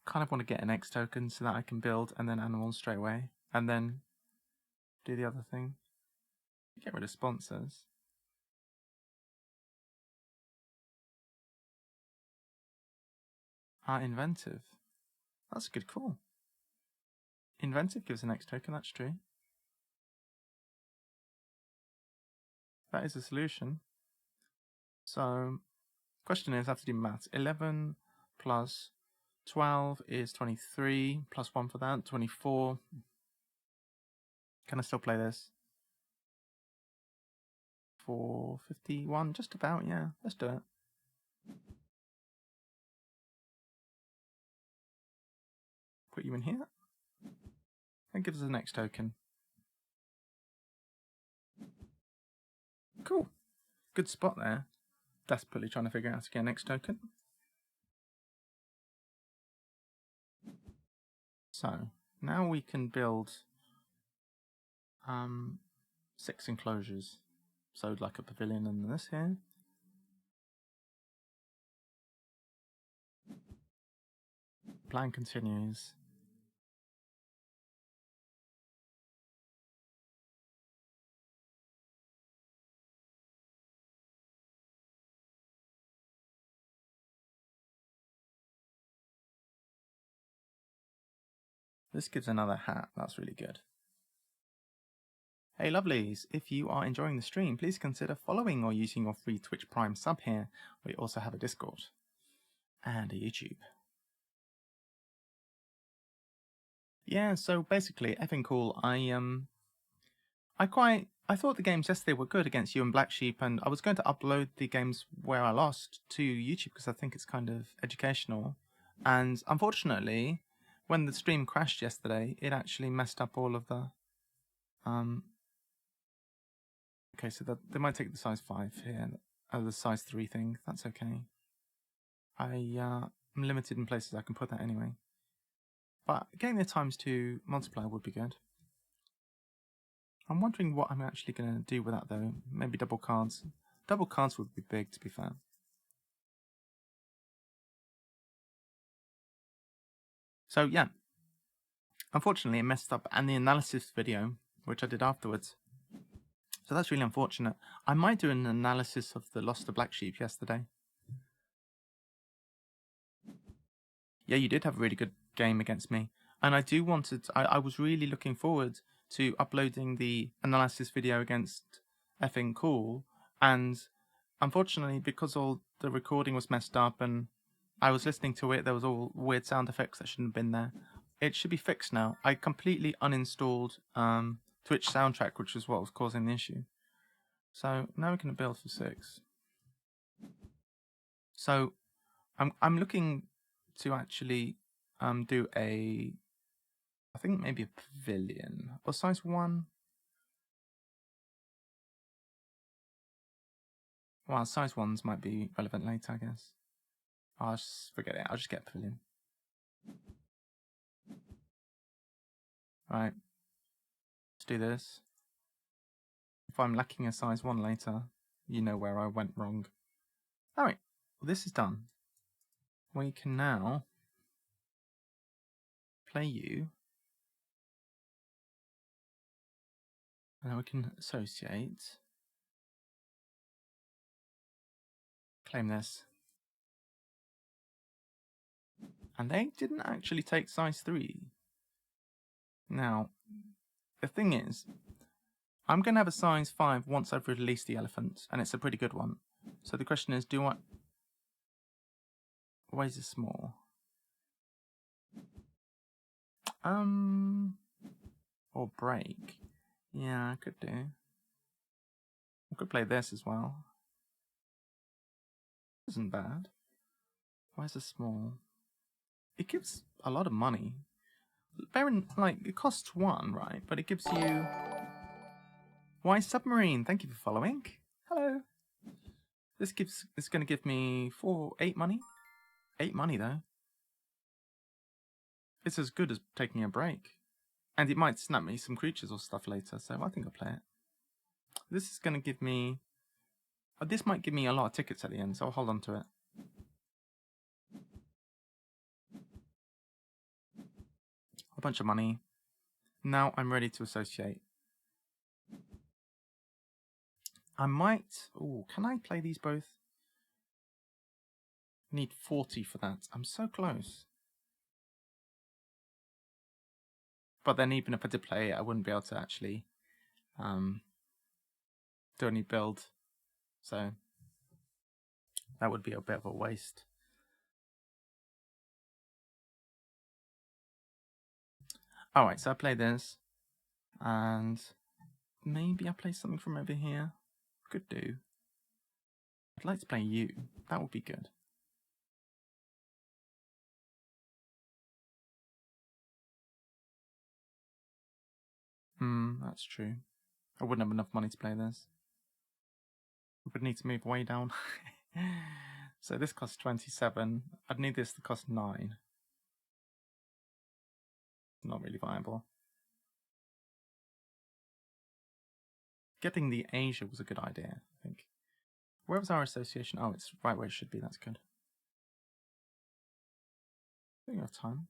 Kind of want to get an X token so that I can build and then animals straight away. And then do the other thing. Get rid of sponsors. Inventive. That's a good call. Inventive gives an X token, that's true. That is a solution. So, question is, I have to do maths. 11 plus 12 is 23, plus 1 for that, 24. Can I still play this? 451, just about, yeah. Let's do it. Put you in here. That gives us the next token. Cool. Good spot there. Desperately trying to figure out how to get a next token. So, now we can build 6 enclosures. So like a pavilion and this here. Plan continues. This gives another hat. That's really good. Hey lovelies, if you are enjoying the stream, please consider following or using your free Twitch Prime sub here. We also have a Discord and a YouTube. Yeah, so basically, effing cool. I thought the games yesterday were good against you and Black Sheep, and I was going to upload the games where I lost to YouTube because I think it's kind of educational. And unfortunately, when the stream crashed yesterday, it actually messed up all of the okay, so they might take the size 5 here, the size 3 thing. That's okay. I'm limited in places I can put that anyway. But getting the ×2 multiplier would be good. I'm wondering what I'm actually going to do with that though. Maybe double cards. Double cards would be big, to be fair. So yeah, unfortunately it messed up, and the analysis video, which I did afterwards. So that's really unfortunate. I might do an analysis of the loss to Black Sheep yesterday. Yeah, you did have a really good game against me. And I was really looking forward to uploading the analysis video against effing cool. And unfortunately, because all the recording was messed up and I was listening to it, there was all weird sound effects that shouldn't have been there. It should be fixed now. I completely uninstalled Twitch Soundtrack, which is what was causing the issue. So now we're going to build for 6. So I'm looking to actually do I think maybe a pavilion or size 1. Well, size 1s might be relevant later, I guess. I'll just forget it. I'll just get a pavilion. Right. Let's do this. If I'm lacking a size 1 later, you know where I went wrong. Alright, well, this is done. We can now play you. And then we can associate. Claim this. And they didn't actually take size 3. Now, the thing is, I'm going to have a size 5 once I've released the elephant, and it's a pretty good one. So the question is, why is it small? Or break. Yeah, I could do. I could play this as well. Isn't bad. Why is it small? It gives a lot of money. It costs 1, right? But it gives you... Why submarine? Thank you for following. Hello. It's going to give me 8 money. 8 money though. It's as good as taking a break. And it might snap me some creatures or stuff later, so I think I'll play it. This is going to give me... this might give me a lot of tickets at the end, so I'll hold on to it. a bunch of money. Now I'm ready to associate. I might... Oh, can I play these both? Need 40 for that. I'm so close. But then even if I did play it, I wouldn't be able to actually do any build. So that would be a bit of a waste. Alright, so I play this. And maybe I play something from over here. Could do. I'd like to play you. That would be good. That's true. I wouldn't have enough money to play this. I would need to move way down. So this costs 27. I'd need this to cost 9. Not really viable. Getting the Asia was a good idea, I think. Where was our association? Oh, it's right where it should be. That's good. I think we have time.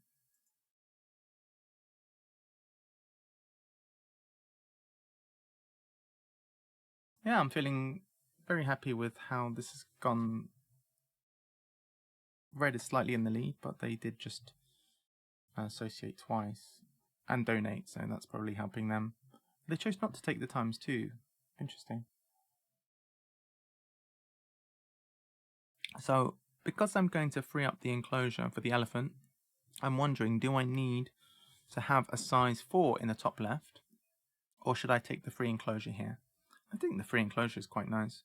Yeah, I'm feeling very happy with how this has gone. Red is slightly in the lead, but they did just associate twice and donate, so that's probably helping them. They chose not to take the times 2. Interesting. So, because I'm going to free up the enclosure for the elephant, I'm wondering, do I need to have a size 4 in the top left, or should I take the free enclosure here? I think the free enclosure is quite nice.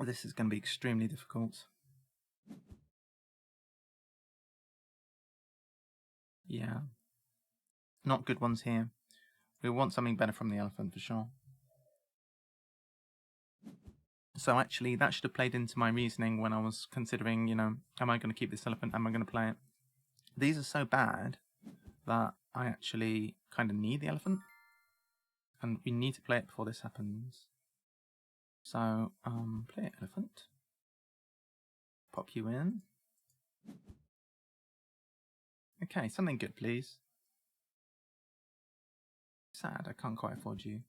This is going to be extremely difficult. Yeah. Not good ones here. We want something better from the elephant for sure. So actually, that should have played into my reasoning when I was considering, you know, am I going to keep this elephant? Am I going to play it? These are so bad that I actually kind of need the elephant. And we need to play it before this happens. So, play it, elephant. Pop you in. Okay, something good, please. Sad, I can't quite afford you.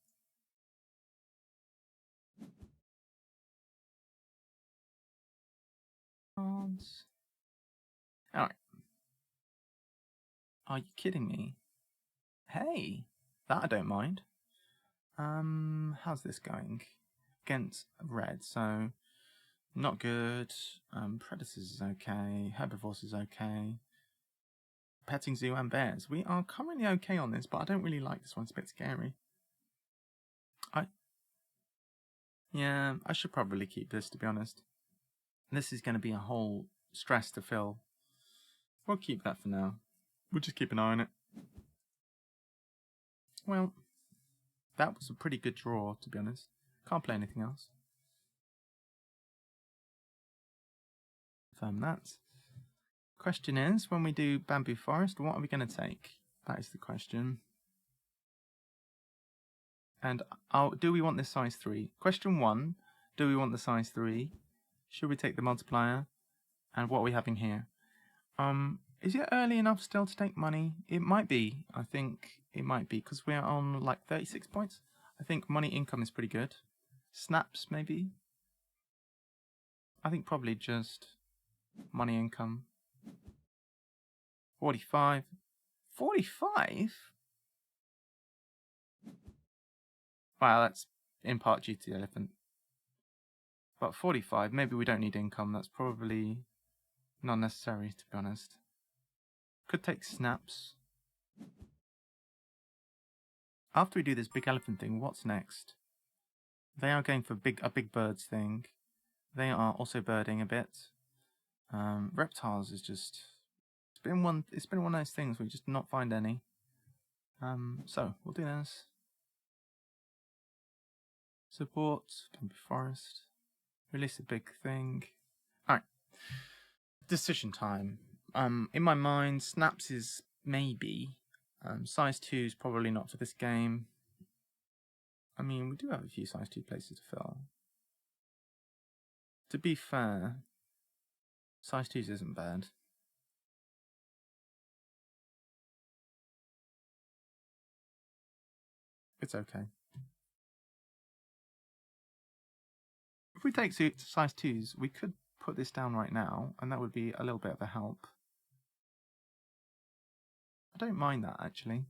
Alright. Are you kidding me? Hey, that I don't mind. How's this going? Against red, so not good. Predators is okay. Herbivores is okay. Petting zoo and bears. We are currently okay on this, but I don't really like this one. It's a bit scary. Yeah, I should probably keep this, to be honest. This is going to be a whole stress to fill. We'll keep that for now. We'll just keep an eye on it. Well, that was a pretty good draw, to be honest. Can't play anything else. Confirm that. Question is, when we do bamboo forest, what are we going to take? That is the question. And do we want this size 3? Question 1, do we want the size 3? Should we take the multiplier? And what are we having here? Is it early enough still to take money? It might be. I think it might be, because we're on like 36 points. I think money income is pretty good. Snaps, maybe? I think probably just money income. 45. 45? Wow, that's in part due to the elephant. But 45, maybe we don't need income. That's probably not necessary, to be honest. Could take snaps. After we do this big elephant thing, what's next? They are going for a big birds thing. They are also birding a bit. Reptiles is just it's been one of those things we just not find any. So we'll do this. Support, bamboo forest. Release a big thing. Alright. Decision time. In my mind, snaps is maybe. Size 2 is probably not for this game. I mean, we do have a few size 2 places to fill. To be fair, size 2s isn't bad. It's okay. If we take size 2s, we could put this down right now, and that would be a little bit of a help. I don't mind that, actually.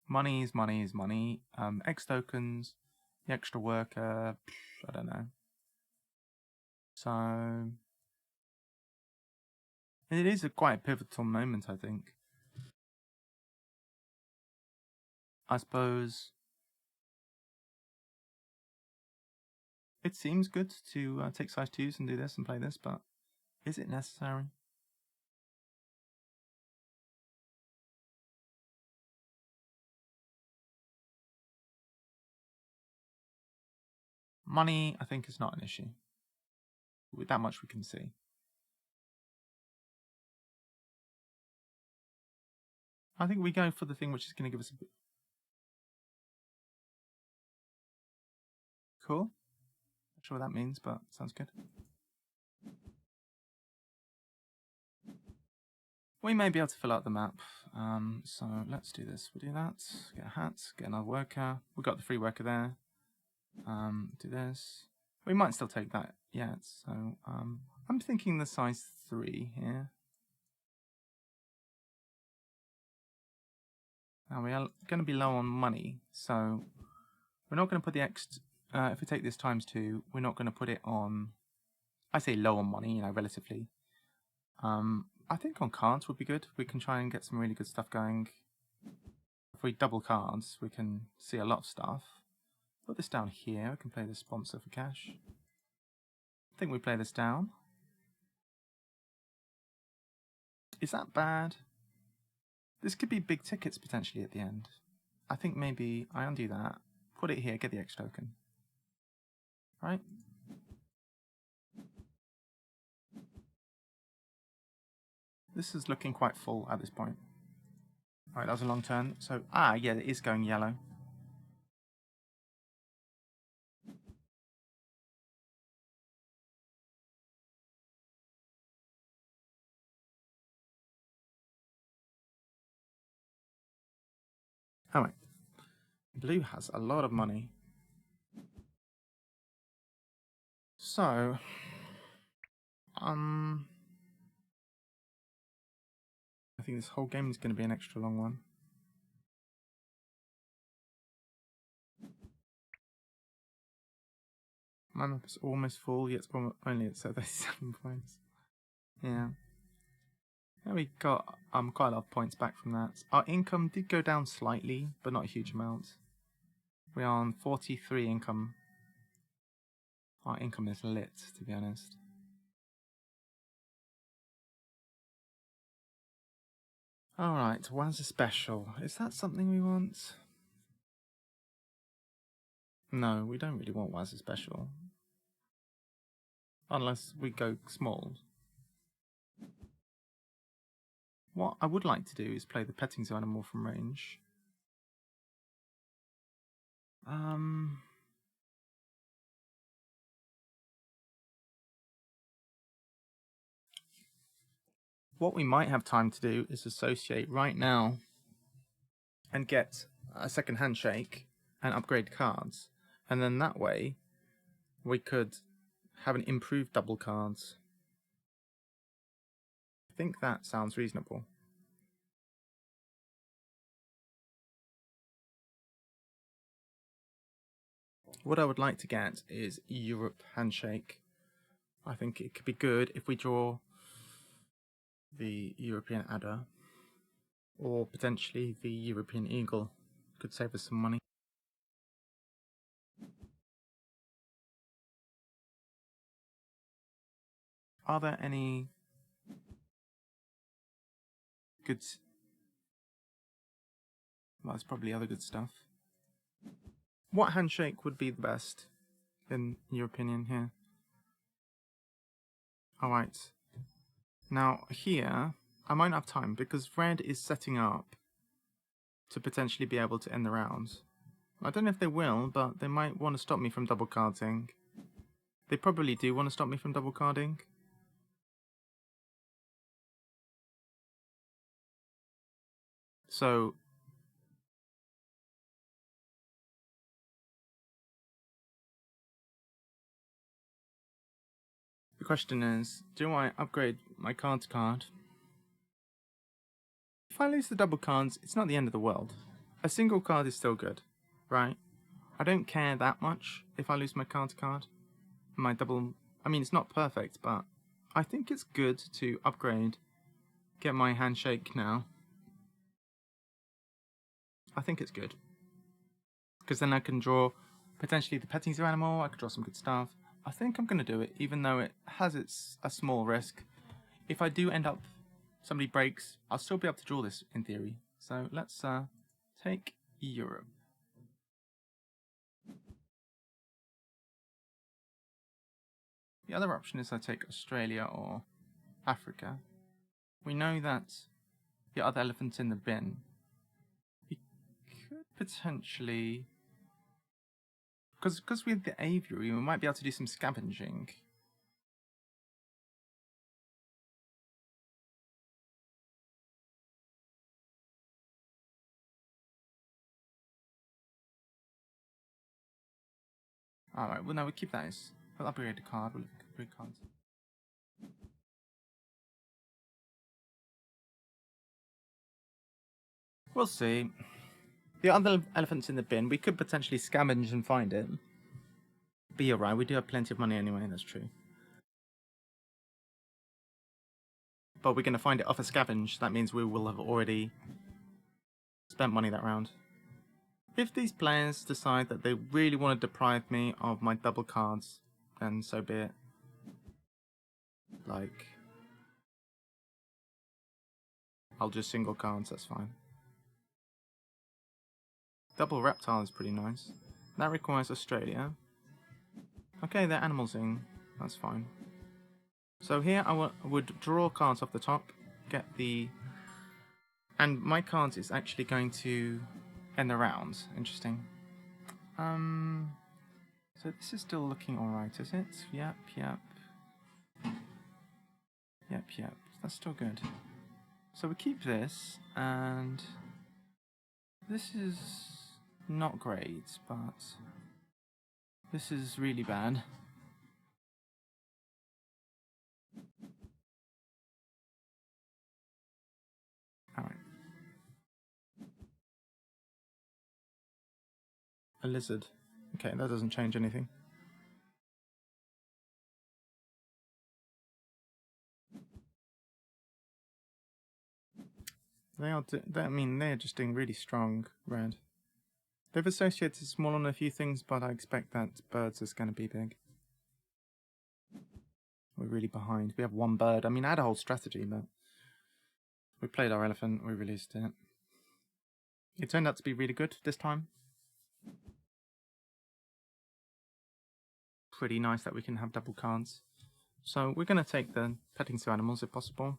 Money is money is money. X tokens, the extra worker, I don't know. So it is quite a pivotal moment, I think. I suppose it seems good to take size 2s and do this and play this, but is it necessary? Money, I think, is not an issue. With that much we can see. I think we go for the thing which is going to give us a bit. Cool. Not sure what that means, but sounds good. We may be able to fill out the map. So let's do this. We'll do that. Get a hat, get another worker. We've got the free worker there. Do this. We might still take that yet. So I'm thinking the size 3 here. Now we are going to be low on money, so we're not going to put the X. If we take this times 2, we're not going to put it on. I say low on money, you know, relatively. I think on cards would be good. We can try and get some really good stuff going. If we double cards, we can see a lot of stuff. Put this down here. We can play the sponsor for cash. I think we play this down. Is that bad? This could be big tickets potentially at the end. I think maybe I undo that. Put it here. Get the X token. Right? This is looking quite full at this point. Alright, that was a long turn. So, yeah, it is going yellow. Oh, wait. Blue has a lot of money. So, I think this whole game is going to be an extra long one. My map is almost full, yet it's only at 37 points. Yeah. Yeah, we got quite a lot of points back from that. Our income did go down slightly, but not a huge amount. We are on 43 income. Our income is lit, to be honest. Alright, Wazza Special. Is that something we want? No, we don't really want Wazza Special. Unless we go small. What I would like to do is play the petting zoo animal from range. What we might have time to do is associate right now and get a second handshake and upgrade cards. And then that way we could have an improved double cards. I think that sounds reasonable. What I would like to get is Europe handshake. I think it could be good if we draw the European adder, or potentially the European eagle. Could save us some money. Are there any good... Well, there's probably other good stuff. What handshake would be the best, in your opinion, here? Alright. Now, here, I might not have time, because red is setting up to potentially be able to end the round. I don't know if they will, but they might want to stop me from double carding. They probably do want to stop me from double carding. So the question is, do I upgrade my card to card? If I lose the double cards, it's not the end of the world. A single card is still good, right? I don't care that much if I lose my card to card. My double... I mean, it's not perfect, but I think it's good to upgrade, get my handshake now. I think it's good. Because then I can draw potentially the petting zoo animal, I could draw some good stuff. I think I'm going to do it, even though it has a small risk. If I do end up, somebody breaks, I'll still be able to draw this in theory. So let's take Europe. The other option is I take Australia or Africa. We know that the other elephant's in the bin. We could potentially... Because we have the aviary, we might be able to do some scavenging. Alright, well no, we'll keep that. We'll upgrade the card, we'll upgrade cards. We'll see. The other elephant's in the bin. We could potentially scavenge and find it. But you're right, we do have plenty of money anyway, that's true. But we're going to find it off a scavenge. That means we will have already spent money that round. If these players decide that they really want to deprive me of my double cards, then so be it. Like, I'll just single cards, that's fine. Double reptile is pretty nice. That requires Australia. Okay, they're animalsing. That's fine. So here I would draw cards off the top, get the... And my cards is actually going to end the round. Interesting. So this is still looking alright, is it? Yep. Yep. That's still good. So we keep this, and this is not great, but this is really bad. Alright. A lizard. Okay, that doesn't change anything. They're just doing really strong red. They've associated small on a few things, but I expect that birds is going to be big. We're really behind. We have one bird. I mean, I had a whole strategy, but we played our elephant, we released it. It turned out to be really good this time. Pretty nice that we can have double cards. So we're going to take the petting zoo animals if possible.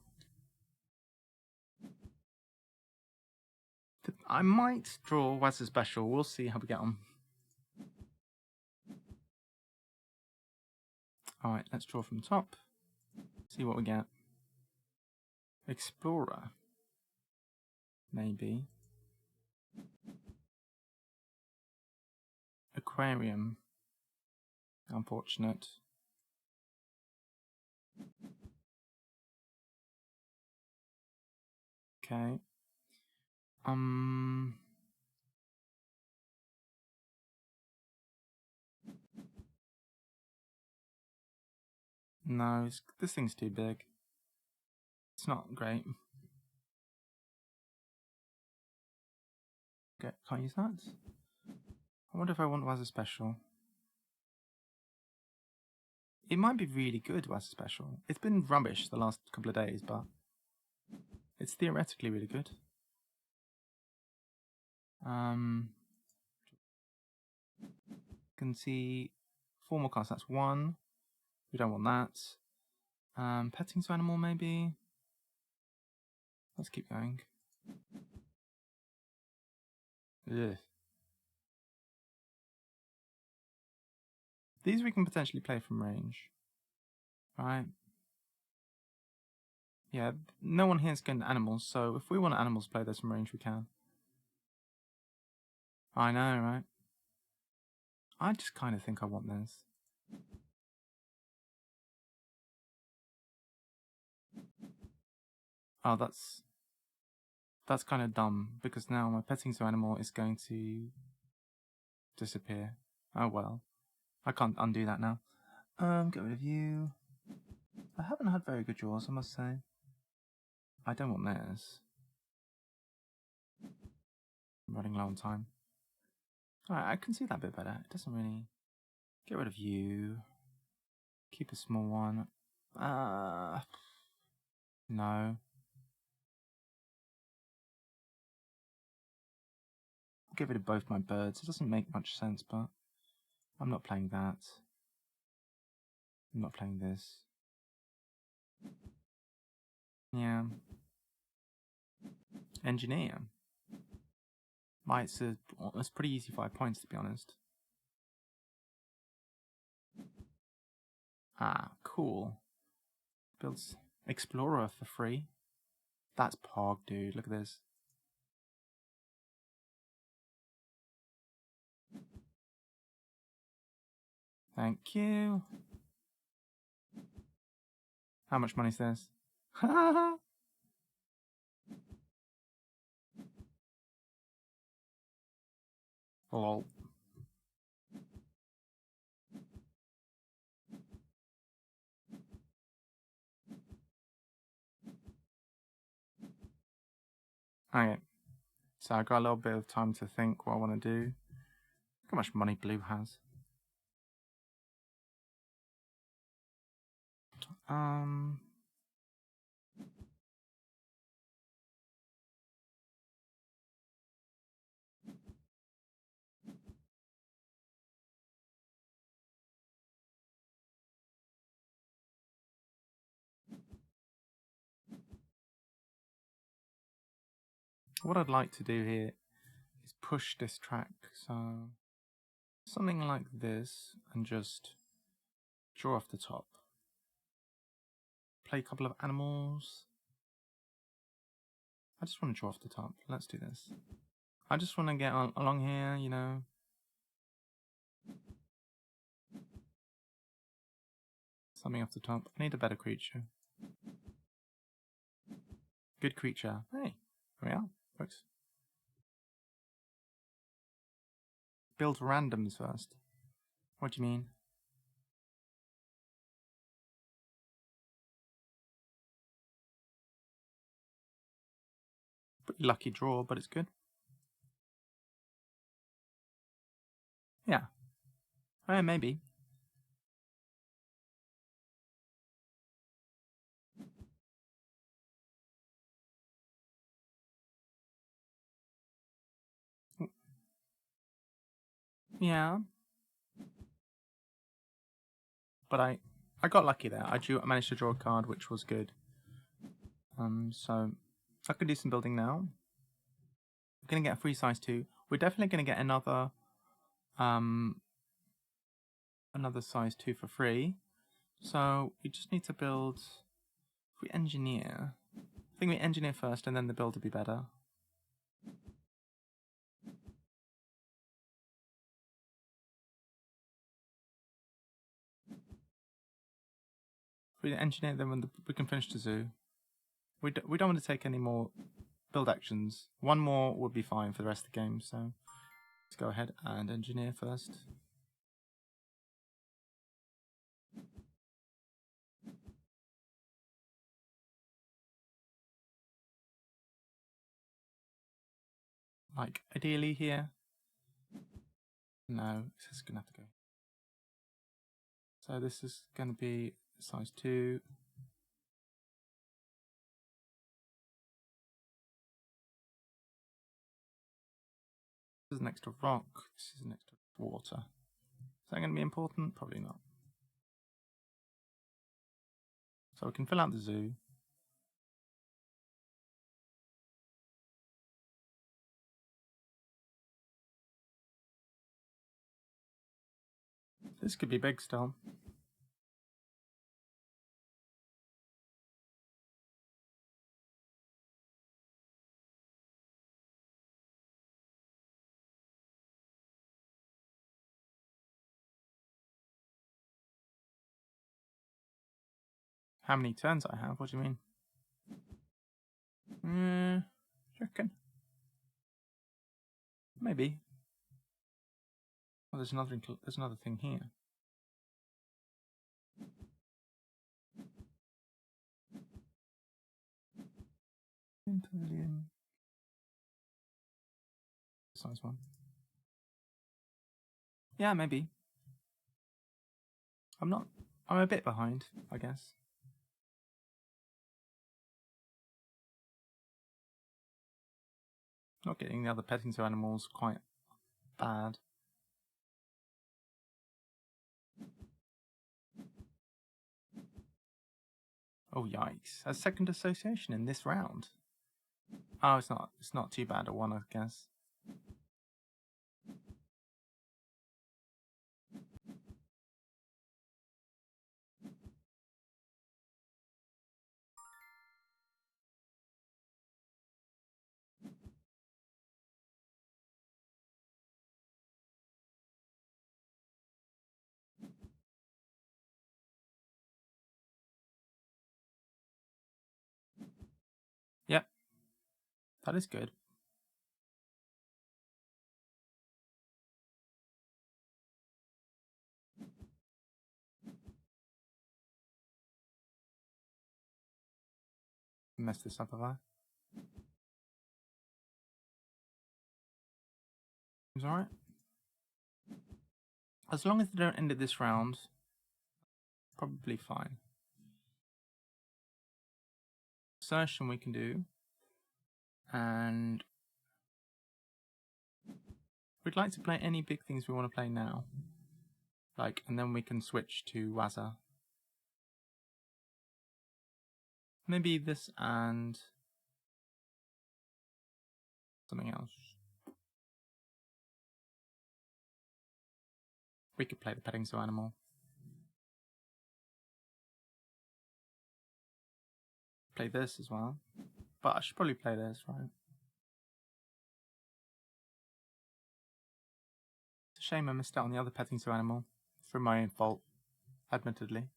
I might draw Waz's special. We'll see how we get on. Alright, let's draw from top. See what we get. Explorer. Maybe. Aquarium. Unfortunate. Okay. No, this thing's too big. It's not great. Okay, can't use that. I wonder if I want Waz a special. It might be really good, Waz a special. It's been rubbish the last couple of days, but it's theoretically really good. Can see 4 more cards. That's 1. We don't want that. Petting zoo animal, maybe. Let's keep going. Ugh. These we can potentially play from range. Right. Yeah, no one here's getting animals, so if we want animals to play this from range, we can. I know, right? I just kind of think I want this. Oh, that's kind of dumb, because now my petting zoo animal is going to disappear. Oh well. I can't undo that now. Get rid of you. I haven't had very good draws, I must say. I don't want this. I'm running low on time. Alright, I can see that a bit better. It doesn't really... Get rid of you. Keep a small one. No. Get rid of both my birds. It doesn't make much sense, but I'm not playing that. I'm not playing this. Yeah. Engineer. It's pretty easy 5 points, to be honest. Ah, cool. Builds Explorer for free. That's Pog, dude. Look at this. Thank you. How much money's this? Lol. Okay. So I got a little bit of time to think what I want to do. Look how much money Blue has. What I'd like to do here is push this track. So something like this and just draw off the top. Play a couple of animals. I just want to draw off the top. Let's do this. I just want to get along here, you know. Something off the top. I need a better creature. Good creature. Hey, here we are, folks. Build randoms first. What do you mean? Pretty lucky draw, but it's good. Yeah. Maybe. Yeah. But I got lucky there. I managed to draw a card, which was good. So I can do some building now. We're gonna get a free size 2. We're definitely gonna get another size 2 for free. So we just need to build. If we engineer, I think we engineer first, and then the build will be better. If we engineer, then we can finish the zoo. We don't want to take any more build actions. One more would be fine for the rest of the game. So let's go ahead and engineer first. Like ideally here. No, this is gonna have to go. So this is gonna be size 2. This is next to rock. This is next to water. Is that going to be important? Probably not. So we can fill out the zoo. This could be big still. How many turns I have? What do you mean? Do you reckon? Maybe. Oh, there's another thing here. Pavilion. Size one. Yeah, maybe. I'm a bit behind, I guess. Not getting the other petting zoo animals quite bad. Oh yikes! A second association in this round. Oh, it's not too bad a one, I guess. Yep. That is good. Mess this up, have I? It's alright. As long as they don't end it this round, probably fine. Assertion we can do. And we'd like to play any big things we want to play now. Like, and then we can switch to Wazza. Maybe this and something else. We could play the petting zoo animal. Play this as well. But I should probably play this, right? It's a shame I missed out on the other petting zoo animal. Through my own fault, admittedly.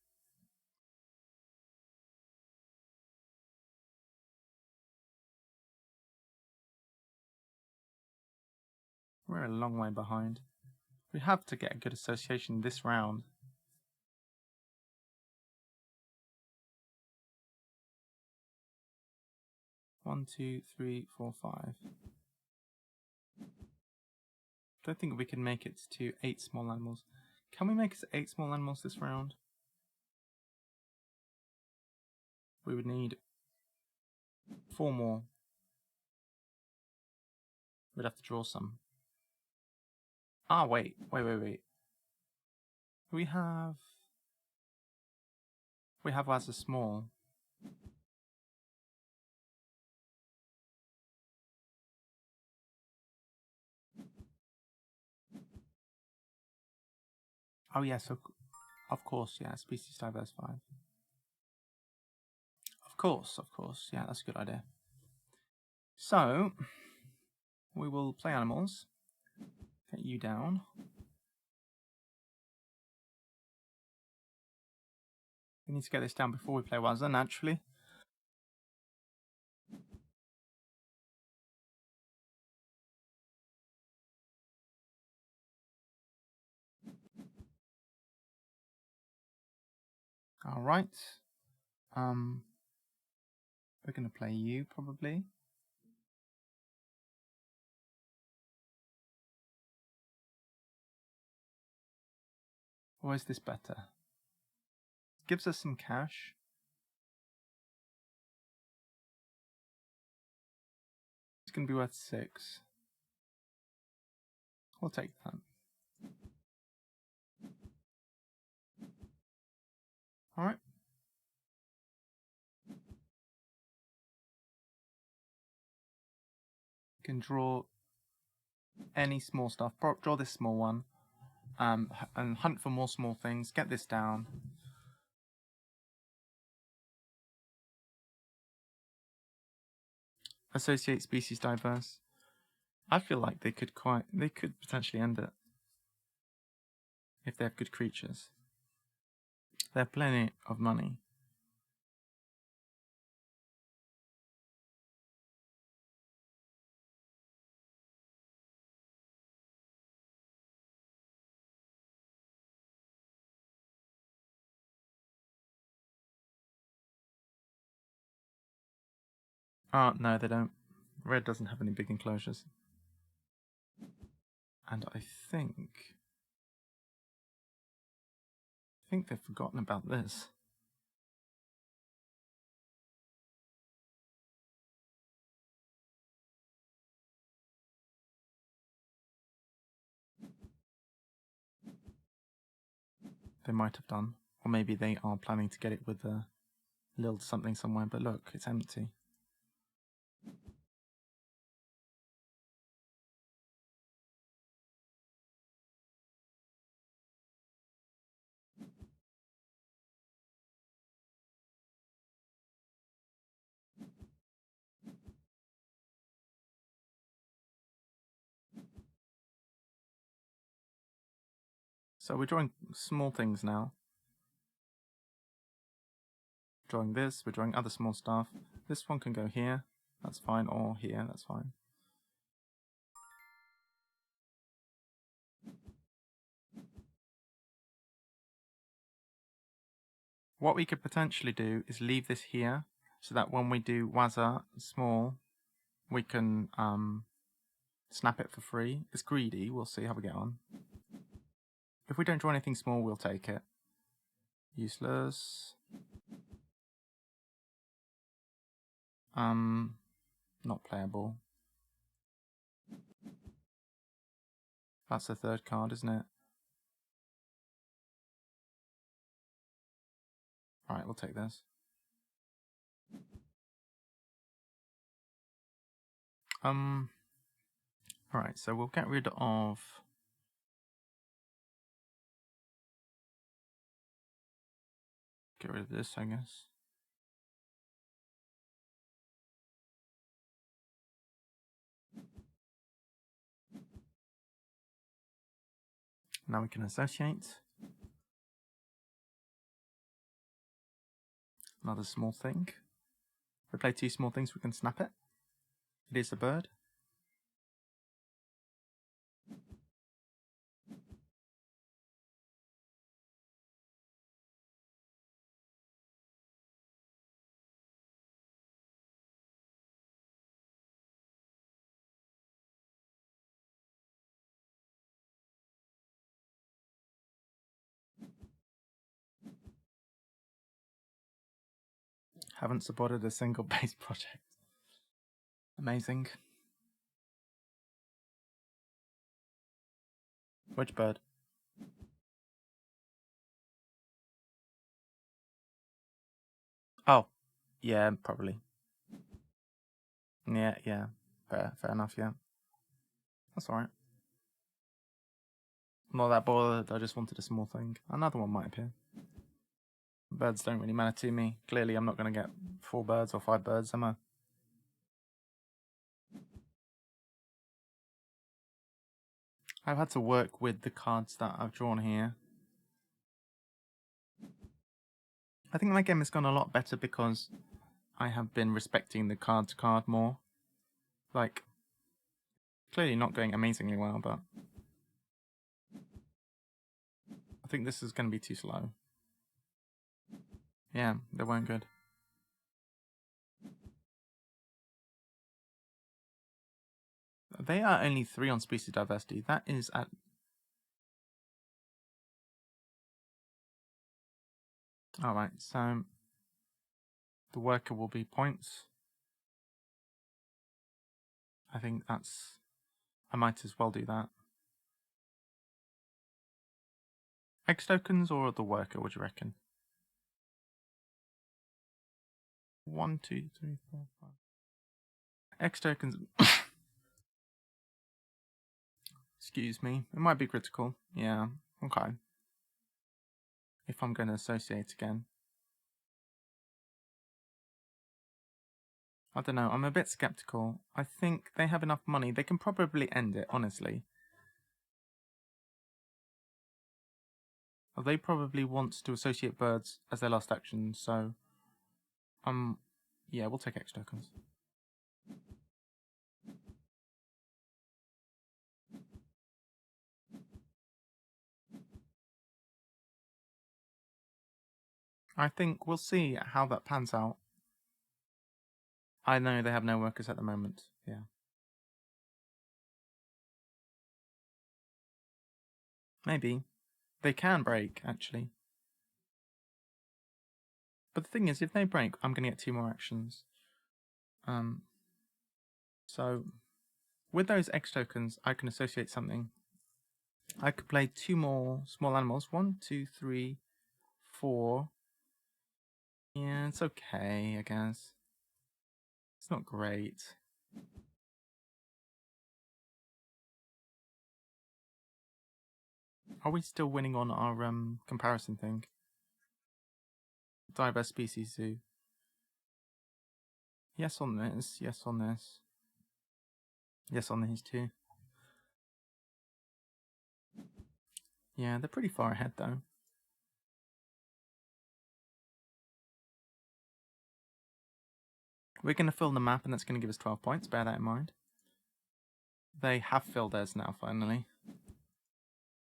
We're a long way behind. We have to get a good association this round. One, two, three, four, five. Don't think we can make it to 8 small animals. Can we make it to 8 small animals this round? We would need 4 more. We'd have to draw some. Ah, wait. We have as a small. Oh yes, of course, yeah, species diversified. Of course, yeah, that's a good idea. So, we will play animals. Get you down. We need to get this down before we play Wazza, naturally. Alright. We're going to play you, probably. Or is this better? Gives us some cash. It's going to be worth 6. We'll take that. Alright. You can draw any small stuff. Draw this small one. And hunt for more small things. Get this down. Associate species diverse. I feel like they could potentially end it. If they have good creatures. They have plenty of money. No, they don't. Red doesn't have any big enclosures. And I think they've forgotten about this. They might have done. Or maybe they are planning to get it with a little something somewhere, but look, it's empty. So we're drawing small things now. Drawing this, we're drawing other small stuff. This one can go here, that's fine, or here, that's fine. What we could potentially do is leave this here, so that when we do Waza small, we can snap it for free. It's greedy, we'll see how we get on. If we don't draw anything small, we'll take it. Useless. Not playable. That's the third card, isn't it? Alright, we'll take this. Alright, so we'll get rid of... Get rid of this, I guess. Now we can associate. Another small thing. If we play two small things, we can snap it. It is a bird. Haven't supported a single base project. Amazing. Which bird? Oh, yeah, probably. Yeah. Fair enough, yeah. That's alright. Not that bothered, I just wanted a small thing. Another one might appear. Birds don't really matter to me. Clearly I'm not going to get 4 birds or 5 birds, am I? I've had to work with the cards that I've drawn here. I think my game has gone a lot better because I have been respecting the card more. Like, clearly not going amazingly well, but I think this is going to be too slow. Yeah, they weren't good. They are only 3 on species diversity. That is at... Alright, so the worker will be points. I think that's... I might as well do that. X tokens or the worker, what do you reckon? 1, 2, 3, 4, 5. X tokens... Excuse me. It might be critical. Yeah, okay. If I'm going to associate again. I don't know, I'm a bit skeptical. I think they have enough money. They can probably end it, honestly. They probably want to associate birds as their last action, so... yeah, we'll take X tokens. I think we'll see how that pans out. I know they have no workers at the moment. Yeah. Maybe. They can break, actually. But the thing is, if they break, I'm going to get 2 more actions. So, with those X tokens, I can associate something. I could play 2 more small animals. 1, 2, 3, 4. Yeah, it's okay, I guess. It's not great. Are we still winning on our comparison thing? Diverse species zoo. Yes on this, yes on this. Yes on these 2. Yeah, they're pretty far ahead though. We're going to fill the map and that's going to give us 12 points, bear that in mind. They have filled theirs now, finally.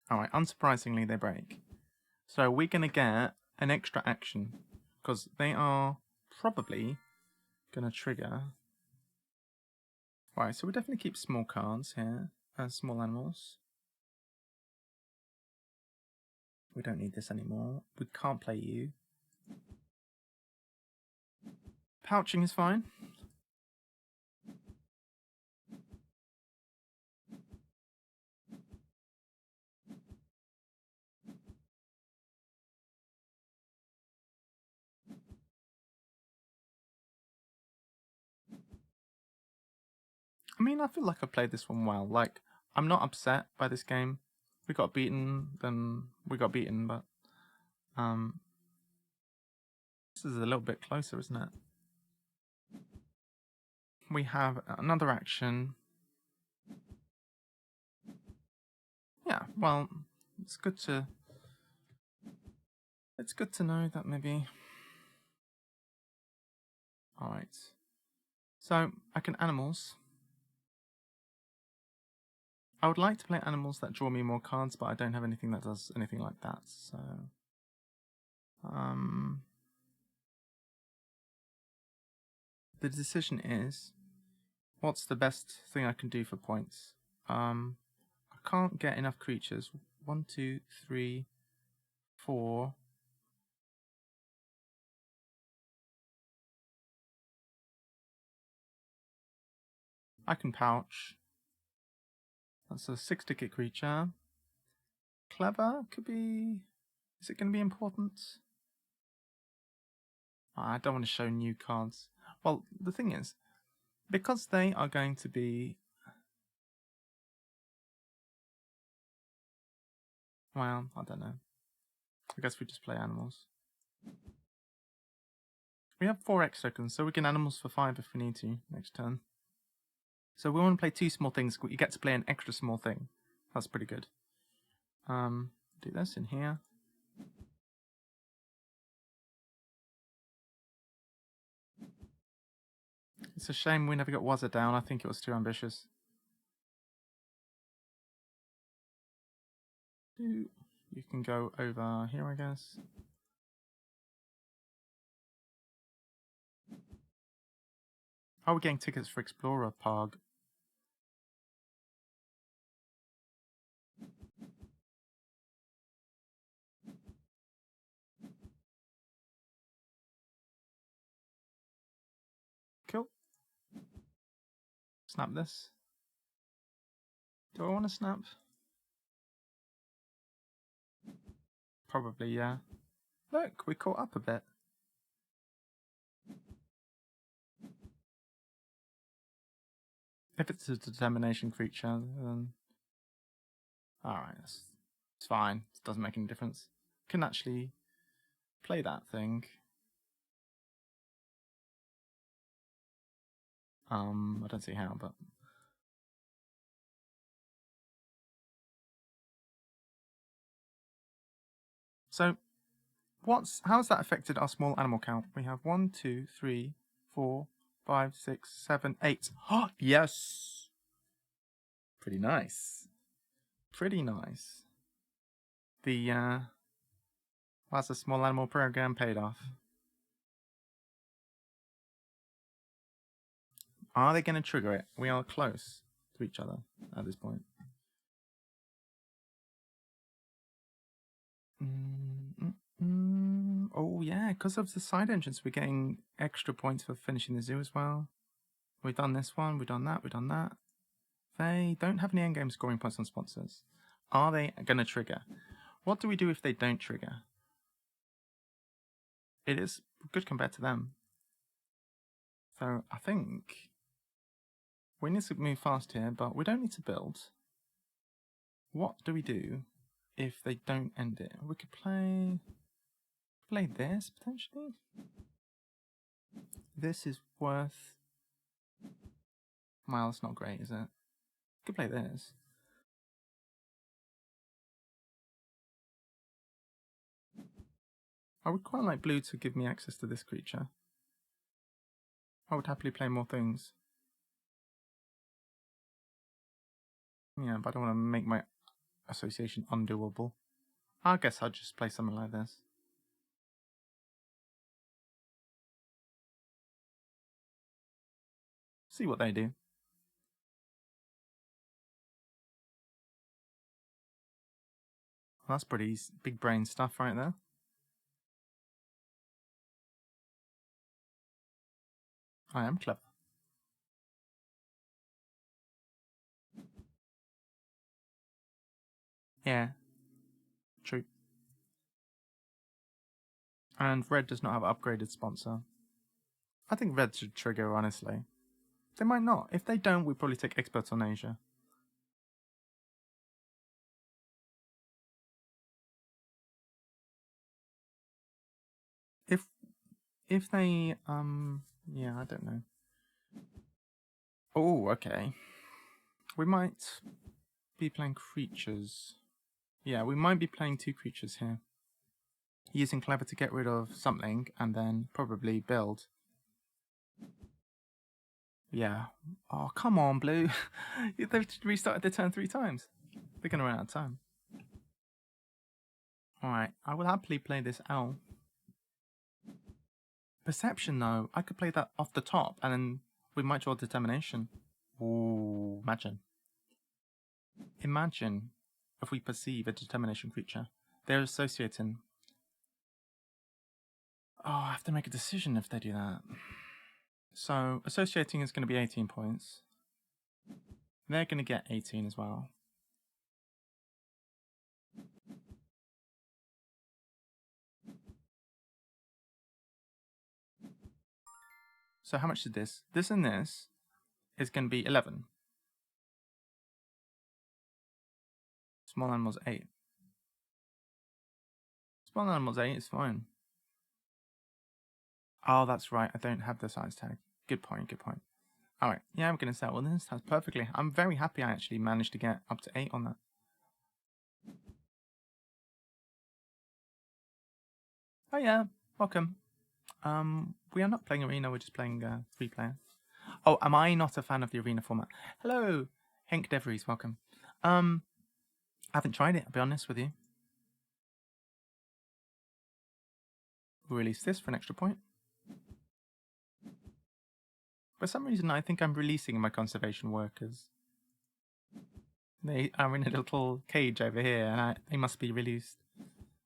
Alright, unsurprisingly they break. So we're going to get an extra action, because they are probably going to trigger. Right, so we definitely keep small cards here, small animals. We don't need this anymore. We can't play you. Pouching is fine. I mean, I feel like I played this one well. Like, I'm not upset by this game. We got beaten, then we got beaten, but this is a little bit closer, isn't it? We have another action. Yeah, well, it's good to know that maybe. Alright. So I can animals. I would like to play animals that draw me more cards, but I don't have anything that does anything like that, so the decision is, what's the best thing I can do for points? I can't get enough creatures. 1, 2, 3, 4. I can pouch. That's a 6-ticket creature. Clever could be. Is it going to be important? I don't want to show new cards. Well, the thing is, because they are going to be. Well, I don't know. I guess we just play animals. We have 4 X tokens, so we can animals for 5 if we need to next turn. So we want to play 2 small things. You get to play an extra small thing. That's pretty good. Do this in here. It's a shame we never got Wazza down. I think it was too ambitious. You can go over here, I guess. Oh, we're getting tickets for Explorer Park. Cool. Snap this. Do I want to snap? Probably, yeah. Look, we caught up a bit. If it's a determination creature, then... Alright, it's fine. It doesn't make any difference. Can actually play that thing. I don't see how, but... So, how's that affected our small animal count? We have 1, 2, 3, 4, 5, 6, 7, 8. Oh, yes! Pretty nice. Pretty nice. The, that's a small animal program paid off. Are they going to trigger it? We are close to each other at this point. Oh, yeah, because of the side entrance, we're getting extra points for finishing the zoo as well. We've done this one, we've done that, we've done that. They don't have any endgame scoring points on sponsors. Are they going to trigger? What do we do if they don't trigger? It is good compared to them. So I think we need to move fast here, but we don't need to build. What do we do if they don't end it? We could play this, potentially. This is worth... Well, it's not great, is it? We could play this. I would quite like blue to give me access to this creature. I would happily play more things. Yeah, but I don't want to make my association undoable. I guess I'll just play something like this. See what they do. Well, that's pretty big brain stuff right there. I am clever. Yeah. True. And red does not have an upgraded sponsor. I think red should trigger, honestly. They might not. If they don't, we probably take experts on Asia. If they yeah, I don't know. Oh, okay. We might be playing creatures. Yeah, we might be playing 2 creatures here. Using clever to get rid of something and then probably build. Yeah. Oh, come on, blue. They've restarted their turn 3 times. They're going to run out of time. Alright, I will happily play this owl. Perception, though. I could play that off the top and then we might draw determination. Ooh, imagine. Imagine if we perceive a determination creature. They're associating. Oh, I have to make a decision if they do that. So, associating is going to be 18 points. They're going to get 18 as well. So how much is this? This and this is going to be 11. Small animals 8. Small animals 8 is fine. Oh, that's right. I don't have the size tag. Good point, good point. Alright, yeah, I'm going to settle this. That's perfectly. I'm very happy I actually managed to get up to 8 on that. Oh yeah, welcome. We are not playing arena, we're just playing 3-player. Oh, am I not a fan of the arena format? Hello, Henk DeVries, welcome. I haven't tried it, I'll be honest with you. We'll release this for an extra point. For some reason, I think I'm releasing my conservation workers. They are in a little cage over here, and they must be released.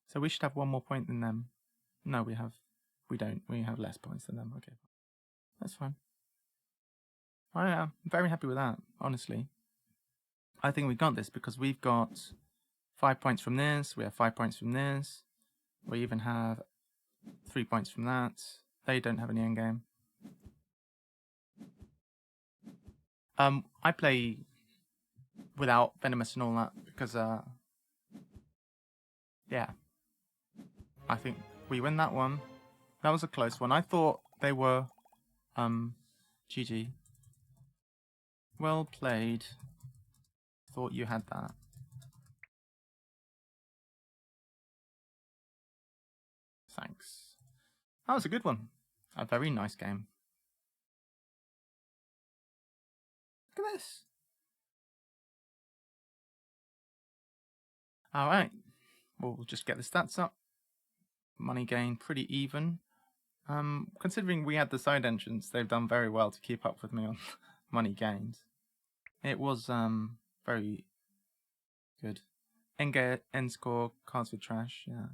So we should have 1 more point than them. No, we don't. We have less points than them. Okay, that's fine. I am very happy with that, honestly. I think we got this because we've got 5 points from this. We have 5 points from this. We even have 3 points from that. They don't have any endgame. I play without venomous and all that because yeah, I think we win that one. That was a close one. I thought they were GG. Well played. Thought you had that. Thanks. That was a good one. A very nice game. Look at this. Alright. We'll just get the stats up. Money gain pretty even. Considering we had the side entrance, they've done very well to keep up with me on money gains. It was very good. End score, cards with trash, yeah.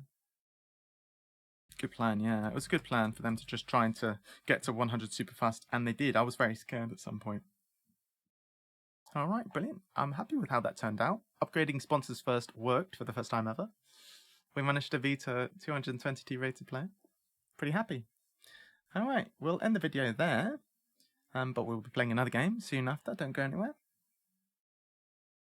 Good plan, yeah. It was a good plan for them to just trying to get to 100 super fast, and they did. I was very scared at some point. All right, brilliant. I'm happy with how that turned out. Upgrading sponsors first worked for the first time ever. We managed to beat a 222 rated player. Pretty happy. All right, we'll end the video there, but we'll be playing another game soon after. Don't go anywhere.